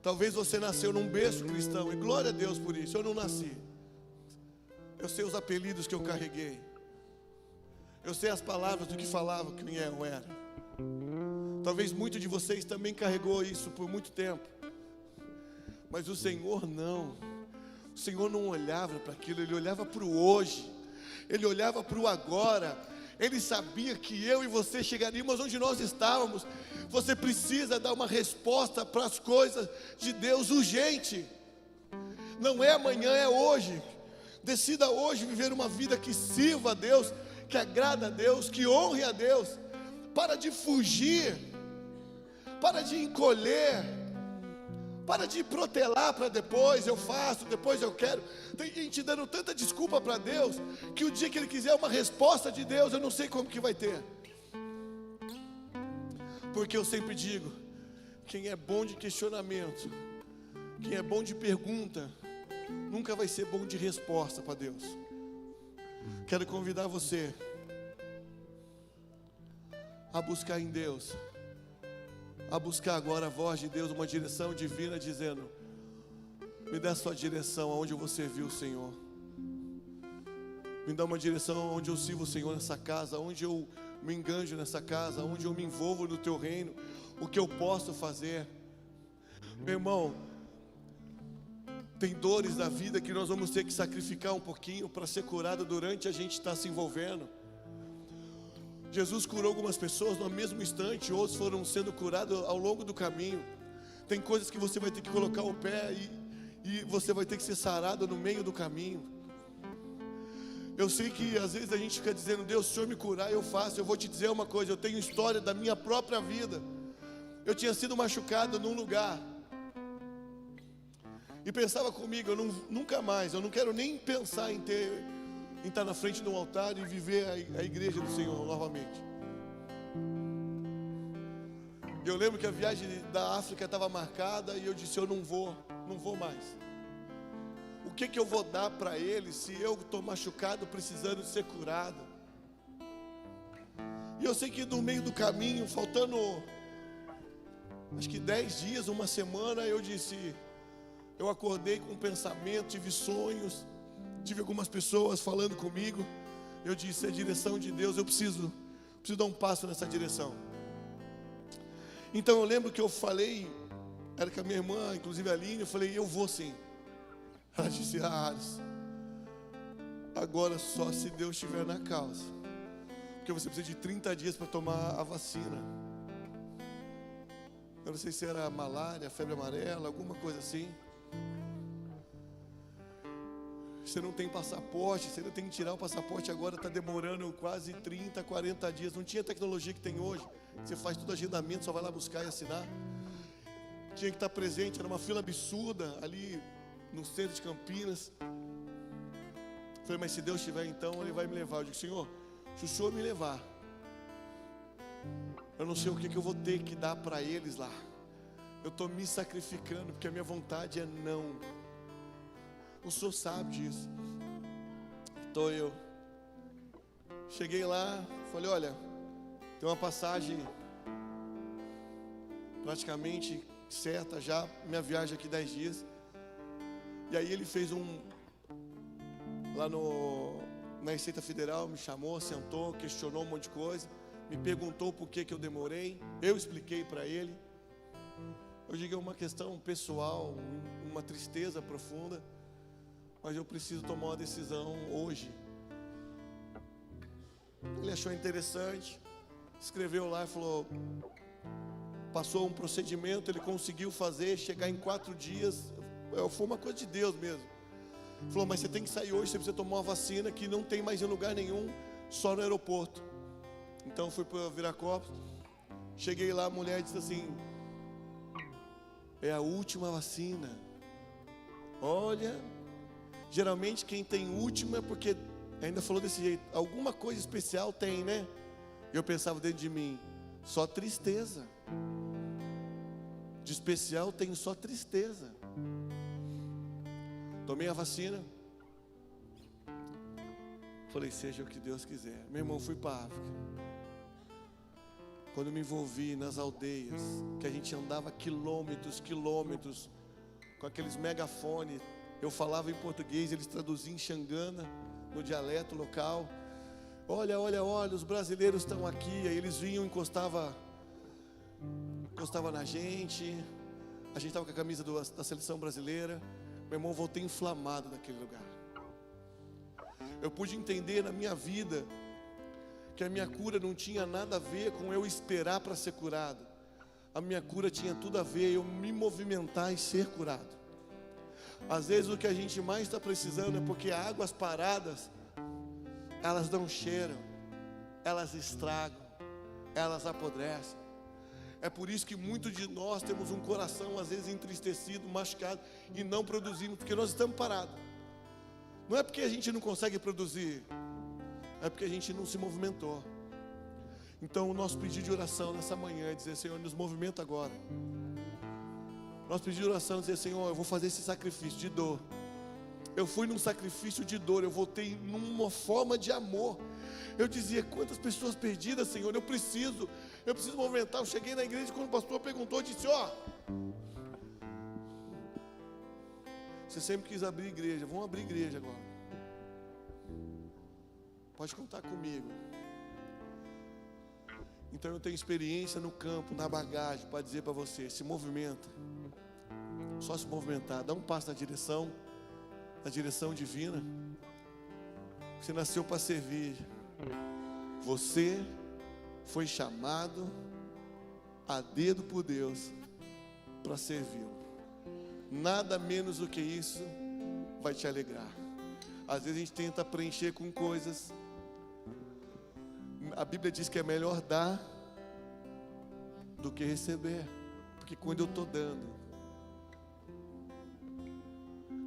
Talvez você nasceu num berço cristão, e glória a Deus por isso. Eu não nasci. Eu sei os apelidos que eu carreguei. Eu sei as palavras do que falava, que nem eu era. Talvez muitos de vocês também carregou isso por muito tempo. Mas o Senhor não. O Senhor não olhava para aquilo, Ele olhava para o hoje. Ele olhava para o agora. Ele sabia que eu e você chegaríamos onde nós estávamos. Você precisa dar uma resposta para as coisas de Deus urgente. Não é amanhã, é hoje. Decida hoje viver uma vida que sirva a Deus, que agrada a Deus, que honre a Deus. Para de fugir, para de encolher, para de protelar para depois eu faço, depois eu quero. Tem gente dando tanta desculpa para Deus, que o dia que Ele quiser uma resposta de Deus, eu não sei como que vai ter. Porque eu sempre digo, quem é bom de questionamento, quem é bom de pergunta, nunca vai ser bom de resposta para Deus. Quero convidar você a buscar em Deus, a buscar agora a voz de Deus, uma direção divina, dizendo: me dá a sua direção aonde eu vou servir o Senhor. Me dá uma direção onde eu sirvo o Senhor nessa casa, onde eu me enganjo nessa casa, onde eu me envolvo no teu reino, o que eu posso fazer. Meu irmão, Tem dores da vida que nós vamos ter que sacrificar um pouquinho para ser curado durante a gente estar se envolvendo. Jesus curou algumas pessoas no mesmo instante, outros foram sendo curados ao longo do caminho. Tem coisas que você vai ter que colocar o pé e você vai ter que ser sarado no meio do caminho. Eu sei que às vezes a gente fica dizendo: Deus, se o Senhor me curar, eu faço. Eu vou te dizer uma coisa, eu tenho história da minha própria vida. Eu tinha sido machucado num lugar e pensava comigo: nunca mais, eu não quero nem pensar em estar na frente de um altar e viver a igreja do Senhor novamente. Eu lembro que a viagem da África estava marcada e eu disse: eu não vou mais. O que eu vou dar para eles se eu estou machucado, precisando de ser curado? E eu sei que no meio do caminho, faltando acho que 10 dias, uma semana, eu acordei com um pensamento, tive sonhos, tive algumas pessoas falando comigo. Eu disse: é a direção de Deus, eu preciso dar um passo nessa direção. Então eu lembro que eu falei, era com a minha irmã, inclusive a Aline, eu falei: eu vou sim. Ela disse: Ares, agora só se Deus estiver na causa, porque você precisa de 30 dias para tomar a vacina. Eu não sei se era malária, febre amarela, alguma coisa assim. Você não tem passaporte, você ainda tem que tirar o passaporte agora, está demorando quase 30, 40 dias. Não tinha a tecnologia que tem hoje. Você faz tudo agendamento, só vai lá buscar e assinar. Tinha que estar presente, era uma fila absurda ali no centro de Campinas. Falei: mas se Deus estiver, então Ele vai me levar. Eu digo: Senhor, se o Senhor me levar, eu não sei o que eu vou ter que dar para eles lá. Eu estou me sacrificando, porque a minha vontade é não. O Senhor sabe disso. Então eu cheguei lá, falei: olha, tem uma passagem praticamente certa já, minha viagem aqui 10 dias. E aí ele fez lá na Receita Federal, me chamou, sentou, questionou um monte de coisa, me perguntou por que eu demorei, eu expliquei para ele. Eu digo: é uma questão pessoal, uma tristeza profunda, mas eu preciso tomar uma decisão hoje. Ele achou interessante, escreveu lá e falou, passou um procedimento, ele conseguiu fazer, chegar em 4 dias, foi uma coisa de Deus mesmo. Falou: mas você tem que sair hoje, você precisa tomar uma vacina que não tem mais em lugar nenhum, só no aeroporto. Então fui para Viracopos, cheguei lá, a mulher disse assim: é a última vacina. Olha, geralmente quem tem última é porque, ainda falou desse jeito, alguma coisa especial tem, né? Eu pensava dentro de mim: só tristeza. De especial tenho só tristeza. Tomei a vacina. Falei: seja o que Deus quiser. Meu irmão, fui para a África. Quando me envolvi nas aldeias, que a gente andava quilômetros com aqueles megafones, eu falava em português, eles traduziam em Xangana, no dialeto local. Olha, os brasileiros estão aqui. Aí eles vinham, encostava na gente. A gente estava com a camisa da seleção brasileira. Meu irmão, voltei inflamado daquele lugar. Eu pude entender na minha vida que a minha cura não tinha nada a ver com eu esperar para ser curado. A minha cura tinha tudo a ver eu me movimentar e ser curado. Às vezes o que a gente mais está precisando é porque águas paradas, elas não cheiram, elas estragam, elas apodrecem. É por isso que muitos de nós temos um coração às vezes entristecido, machucado, e não produzimos, porque nós estamos parados. Não é porque a gente não consegue produzir, é porque a gente não se movimentou. Então o nosso pedido de oração nessa manhã é dizer: Senhor, nos movimenta agora. Nosso pedido de oração é dizer: Senhor, eu vou fazer esse sacrifício de dor. Eu fui num sacrifício de dor, eu voltei numa forma de amor. Eu dizia: quantas pessoas perdidas, Senhor, eu preciso movimentar. Eu cheguei na igreja, quando o pastor perguntou, eu disse: ó, você sempre quis abrir igreja, vamos abrir igreja agora. Pode contar comigo. Então eu tenho experiência no campo, na bagagem, para dizer para você: se movimenta. Só se movimentar, dá um passo na direção divina. Você nasceu para servir. Você foi chamado a dedo por Deus para servi-lo. Nada menos do que isso vai te alegrar. Às vezes a gente tenta preencher com coisas. A Bíblia diz que é melhor dar do que receber. Porque quando eu estou dando,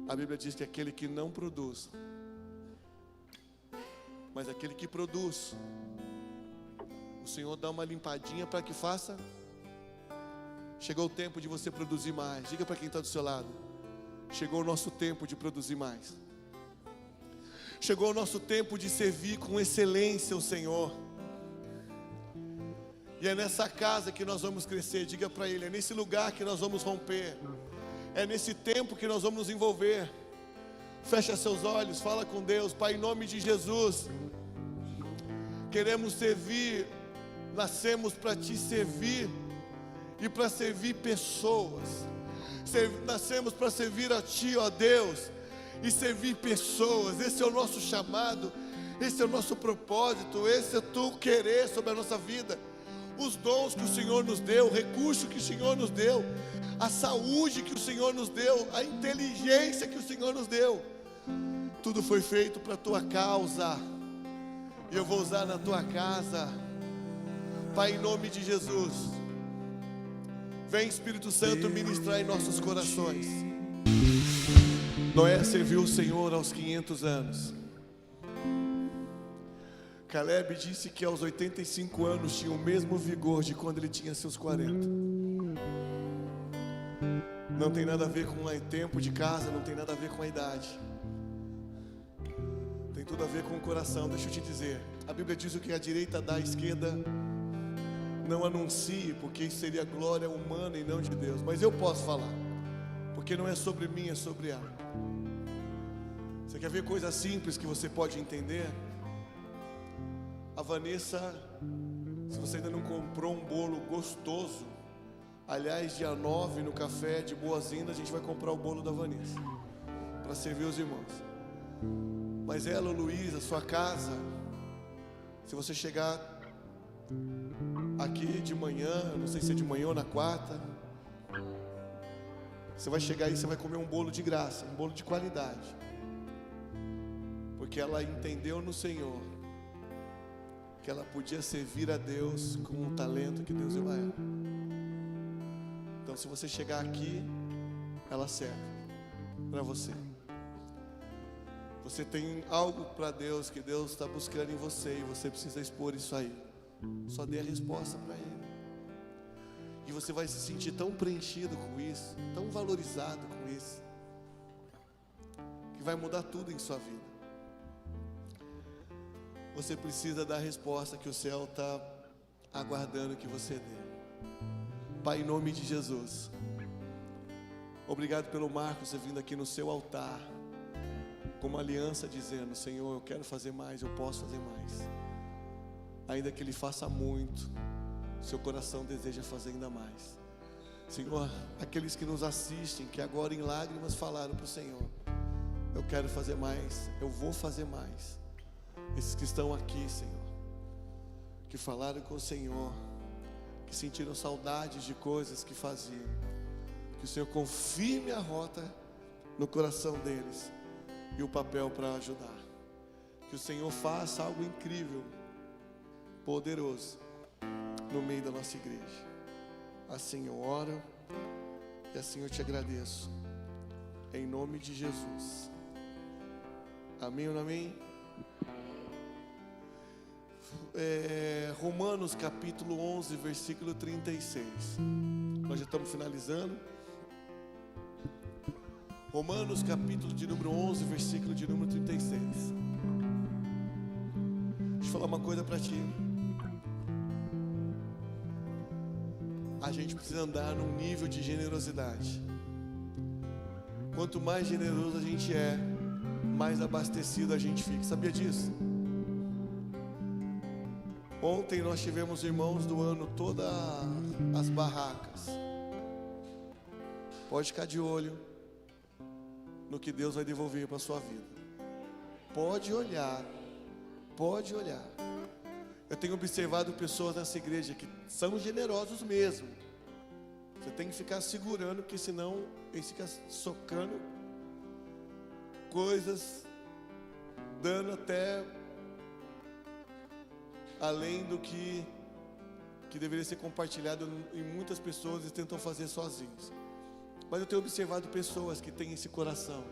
a Bíblia diz que aquele que não produz, mas aquele que produz, o Senhor dá uma limpadinha para que faça. Chegou o tempo de você produzir mais. Diga para quem está do seu lado: chegou o nosso tempo de produzir mais. Chegou o nosso tempo de servir com excelência o Senhor. E é nessa casa que nós vamos crescer. Diga para Ele: é nesse lugar que nós vamos romper. É nesse tempo que nós vamos nos envolver. Fecha seus olhos, fala com Deus. Pai, em nome de Jesus, queremos servir. Nascemos para Te servir e para servir pessoas. Nascemos para servir a Ti, ó Deus, e servir pessoas. Esse é o nosso chamado, esse é o nosso propósito, esse é Tu querer sobre a nossa vida. Os dons que o Senhor nos deu, o recurso que o Senhor nos deu, a saúde que o Senhor nos deu, a inteligência que o Senhor nos deu, tudo foi feito para a Tua causa, e eu vou usar na Tua casa. Pai, em nome de Jesus, vem Espírito Santo ministrar em nossos corações. Noé serviu o Senhor aos 500 anos. Caleb disse que aos 85 anos tinha o mesmo vigor de quando ele tinha seus 40. Não tem nada a ver com o tempo de casa, não tem nada a ver com a idade. Tem tudo a ver com o coração. Deixa eu te dizer, a Bíblia diz o que a direita dá, a esquerda não anuncie, porque isso seria glória humana e não de Deus. Mas eu posso falar, porque não é sobre mim, é sobre ela. Você quer ver coisas simples que você pode entender? A Vanessa, se você ainda não comprou um bolo gostoso, aliás, dia 9 no café de Boazinda, a gente vai comprar o bolo da Vanessa para servir os irmãos. Mas ela, Luísa, sua casa, se você chegar aqui de manhã, não sei se é de manhã ou na quarta, você vai chegar aí e você vai comer um bolo de graça, um bolo de qualidade, porque ela entendeu no Senhor que ela podia servir a Deus com o talento que Deus deu a ela. Então, se você chegar aqui, ela serve para você. Você tem algo para Deus que Deus está buscando em você, e você precisa expor isso aí. Só dê a resposta para Ele, e você vai se sentir tão preenchido com isso, tão valorizado com isso, que vai mudar tudo em sua vida. Você precisa dar a resposta que o céu está aguardando que você dê. Pai, em nome de Jesus, obrigado pelo Marcos ter vindo aqui no seu altar, com uma aliança dizendo: Senhor, eu quero fazer mais, eu posso fazer mais. Ainda que Ele faça muito, seu coração deseja fazer ainda mais. Senhor, aqueles que nos assistem, que agora em lágrimas falaram para o Senhor: eu quero fazer mais, eu vou fazer mais. Esses que estão aqui, Senhor, que falaram com o Senhor, que sentiram saudades de coisas que faziam, que o Senhor confirme a rota no coração deles e o papel para ajudar. Que o Senhor faça algo incrível, poderoso, no meio da nossa igreja. Assim eu oro e assim eu te agradeço, em nome de Jesus. Amém ou não amém? Romanos capítulo 11, versículo 36. Nós já estamos finalizando. Romanos capítulo de número 11, versículo de número 36. Deixa eu falar uma coisa para ti. A gente precisa andar num nível de generosidade. Quanto mais generoso a gente é, mais abastecido a gente fica. Sabia disso? Ontem nós tivemos irmãos doando todas as barracas. Pode ficar de olho no que Deus vai devolver para a sua vida. Pode olhar, pode olhar. Eu tenho observado pessoas nessa igreja que são generosos mesmo. Você tem que ficar segurando, porque senão eles ficam socando coisas, dando até além do que deveria ser compartilhado em muitas pessoas e tentam fazer sozinhos. Mas eu tenho observado pessoas que têm esse coração.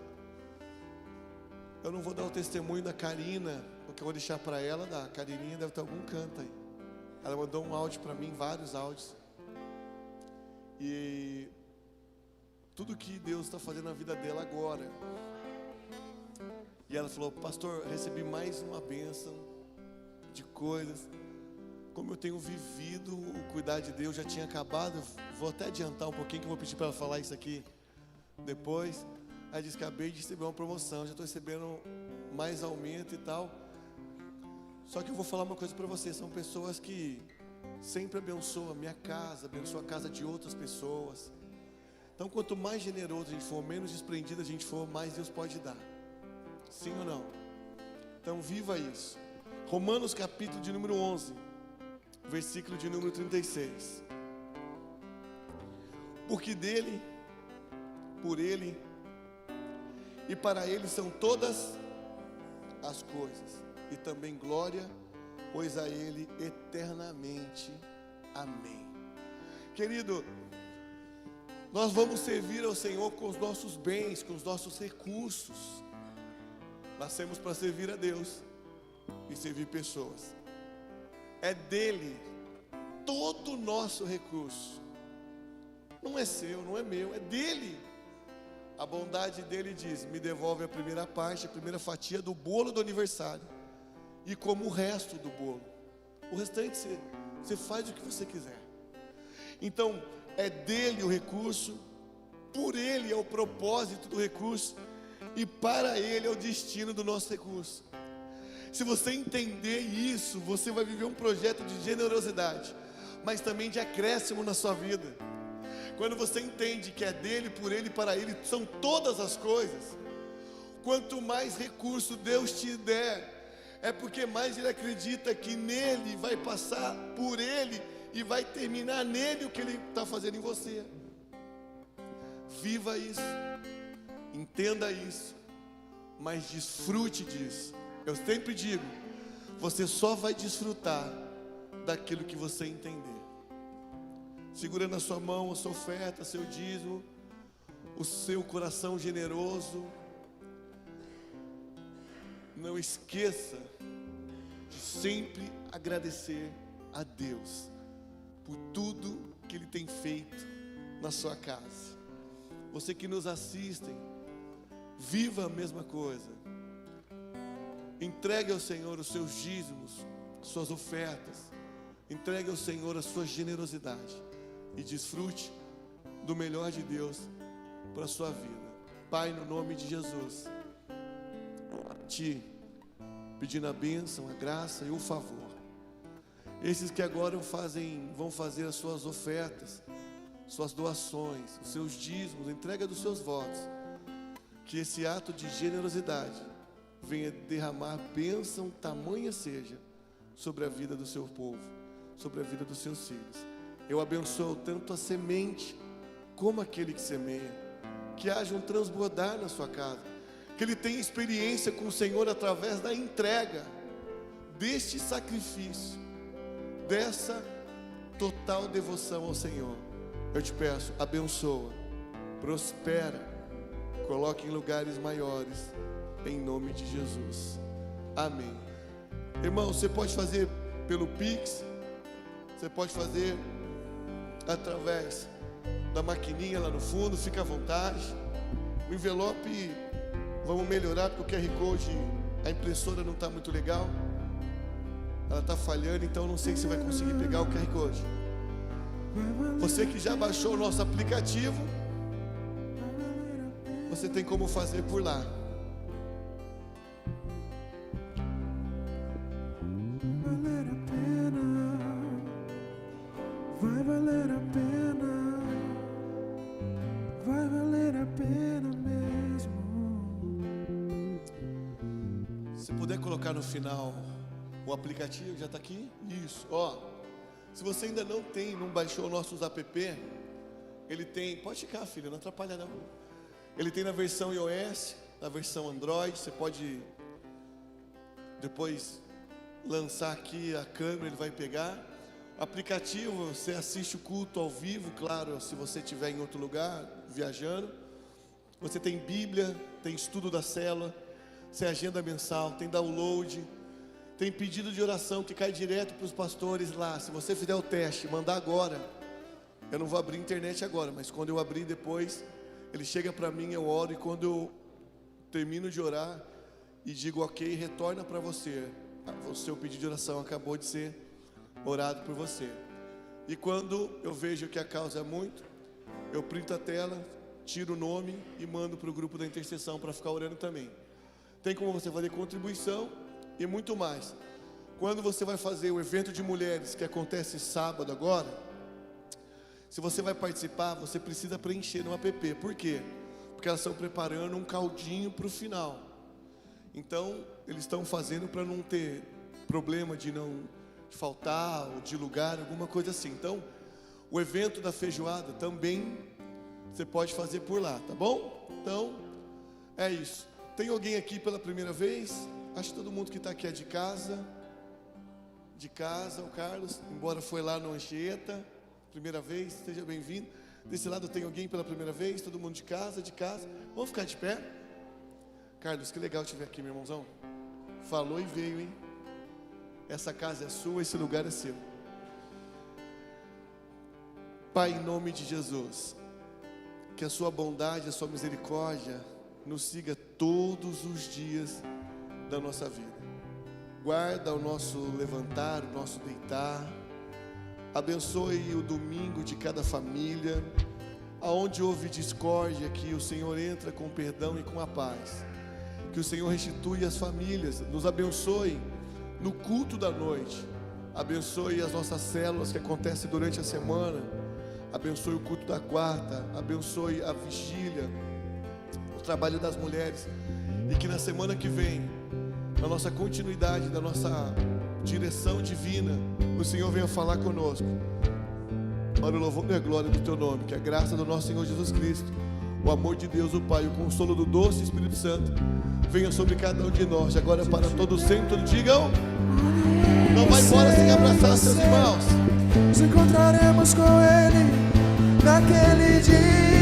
Eu não vou dar o testemunho da Karina, porque eu vou deixar para ela. A Carininha deve ter algum canto aí. Ela mandou um áudio para mim, vários áudios. E tudo que Deus está fazendo na vida dela agora. E ela falou: pastor, eu recebi mais uma bênção de coisas. Como eu tenho vivido o cuidar de Deus, já tinha acabado. Vou até adiantar um pouquinho, que eu vou pedir para ela falar isso aqui depois. Aí disse que acabei de receber uma promoção, já estou recebendo mais aumento e tal. Só que eu vou falar uma coisa para vocês: são pessoas que sempre abençoam a minha casa, abençoam a casa de outras pessoas. Então, quanto mais generoso a gente for, menos desprendido a gente for, mais Deus pode dar. Sim ou não? Então, viva isso. Romanos capítulo de número 11, versículo de número 36. Porque dele, por ele e para ele são todas as coisas, e também glória, pois a ele eternamente. Amém. Querido, nós vamos servir ao Senhor com os nossos bens, com os nossos recursos. Nascemos para servir a Deus e servir pessoas. É dele todo o nosso recurso. Não é seu, não é meu, é dele. A bondade dele diz: me devolve a primeira parte, a primeira fatia do bolo do aniversário, e como o resto do bolo. O restante você faz o que você quiser. Então, é dele o recurso, por ele é o propósito do recurso, e para ele é o destino do nosso recurso. Se você entender isso, você vai viver um projeto de generosidade, mas também de acréscimo na sua vida. Quando você entende que é dele, por ele, para ele são todas as coisas, quanto mais recurso Deus te der, é porque mais ele acredita que nele vai passar por ele e vai terminar nele o que ele está fazendo em você. Viva isso, entenda isso, mas desfrute disso. Eu sempre digo, você só vai desfrutar daquilo que você entender. Segura na sua mão a sua oferta, seu dízimo, o seu coração generoso. Não esqueça de sempre agradecer a Deus por tudo que Ele tem feito na sua casa. Você que nos assiste, viva a mesma coisa. Entregue ao Senhor os seus dízimos, suas ofertas. Entregue ao Senhor a sua generosidade e desfrute do melhor de Deus para a sua vida. Pai, no nome de Jesus, te pedindo a bênção, a graça e o favor. Esses que agora vão fazer as suas ofertas, suas doações, os seus dízimos, a entrega dos seus votos, que esse ato de generosidade venha derramar bênção, tamanha seja, sobre a vida do seu povo, sobre a vida dos seus filhos. Eu abençoo tanto a semente, como aquele que semeia, que haja um transbordar na sua casa, que ele tenha experiência com o Senhor através da entrega, deste sacrifício, dessa total devoção ao Senhor. Eu te peço, abençoa, prospera, coloque em lugares maiores, em nome de Jesus. Amém. Irmão, você pode fazer pelo Pix, você pode fazer através da maquininha lá no fundo, fica à vontade. O envelope, vamos melhorar, porque o QR Code, a impressora não está muito legal, ela está falhando, então não sei se vai conseguir pegar o QR Code. Você que já baixou o nosso aplicativo, você tem como fazer por lá. Vai valer a pena, vai colocar no final o aplicativo, já está aqui? Isso, ó. Se você ainda não tem, não baixou nossos app, ele tem, pode ficar, filha, não atrapalha não. Ele tem na versão iOS, na versão Android, você pode depois lançar aqui a câmera, ele vai pegar. Aplicativo, você assiste o culto ao vivo, claro, se você estiver em outro lugar, viajando. Você tem Bíblia, tem estudo da célula, tem agenda mensal, tem download, tem pedido de oração que cai direto para os pastores lá. Se você fizer o teste, mandar agora, eu não vou abrir a internet agora, mas quando eu abrir depois, ele chega para mim, eu oro, e quando eu termino de orar e digo ok, retorna para você. O seu pedido de oração acabou de ser orado por você. E quando eu vejo que a causa é muito, eu printo a tela, tiro o nome e mando para o grupo da intercessão para ficar orando também. Tem como você fazer contribuição e muito mais. Quando você vai fazer o evento de mulheres que acontece sábado agora, se você vai participar, você precisa preencher no app. Por quê? Porque elas estão preparando um caldinho para o final. Então, eles estão fazendo para não ter problema de não faltar, ou de lugar, alguma coisa assim. Então, o evento da feijoada também você pode fazer por lá, tá bom? Então, é isso. Tem alguém aqui pela primeira vez? Acho que todo mundo que está aqui é de casa. De casa, o Carlos, embora foi lá no Anchieta, primeira vez, seja bem-vindo. Desse lado tem alguém pela primeira vez? Todo mundo de casa, de casa. Vamos ficar de pé? Carlos, que legal te ver aqui, meu irmãozão. Falou e veio, hein? Essa casa é sua, esse lugar é seu. Pai, em nome de Jesus, que a sua bondade, a sua misericórdia nos siga todos os dias da nossa vida. Guarda o nosso levantar, o nosso deitar. Abençoe o domingo de cada família. Aonde houve discórdia, que o Senhor entra com perdão e com a paz. Que o Senhor restitui as famílias. Nos abençoe no culto da noite. Abençoe as nossas células que acontecem durante a semana. Abençoe o culto da quarta. Abençoe a vigília, o trabalho das mulheres. E que na semana que vem, na nossa continuidade, da nossa direção divina, o Senhor venha falar conosco. Para o louvor e a glória do teu nome. Que a graça do nosso Senhor Jesus Cristo, o amor de Deus o Pai, o consolo do doce Espírito Santo venha sobre cada um de nós, agora para todo sempre. Todos digam: não vai embora sem abraçar seus irmãos. Nos encontraremos com Ele naquele dia.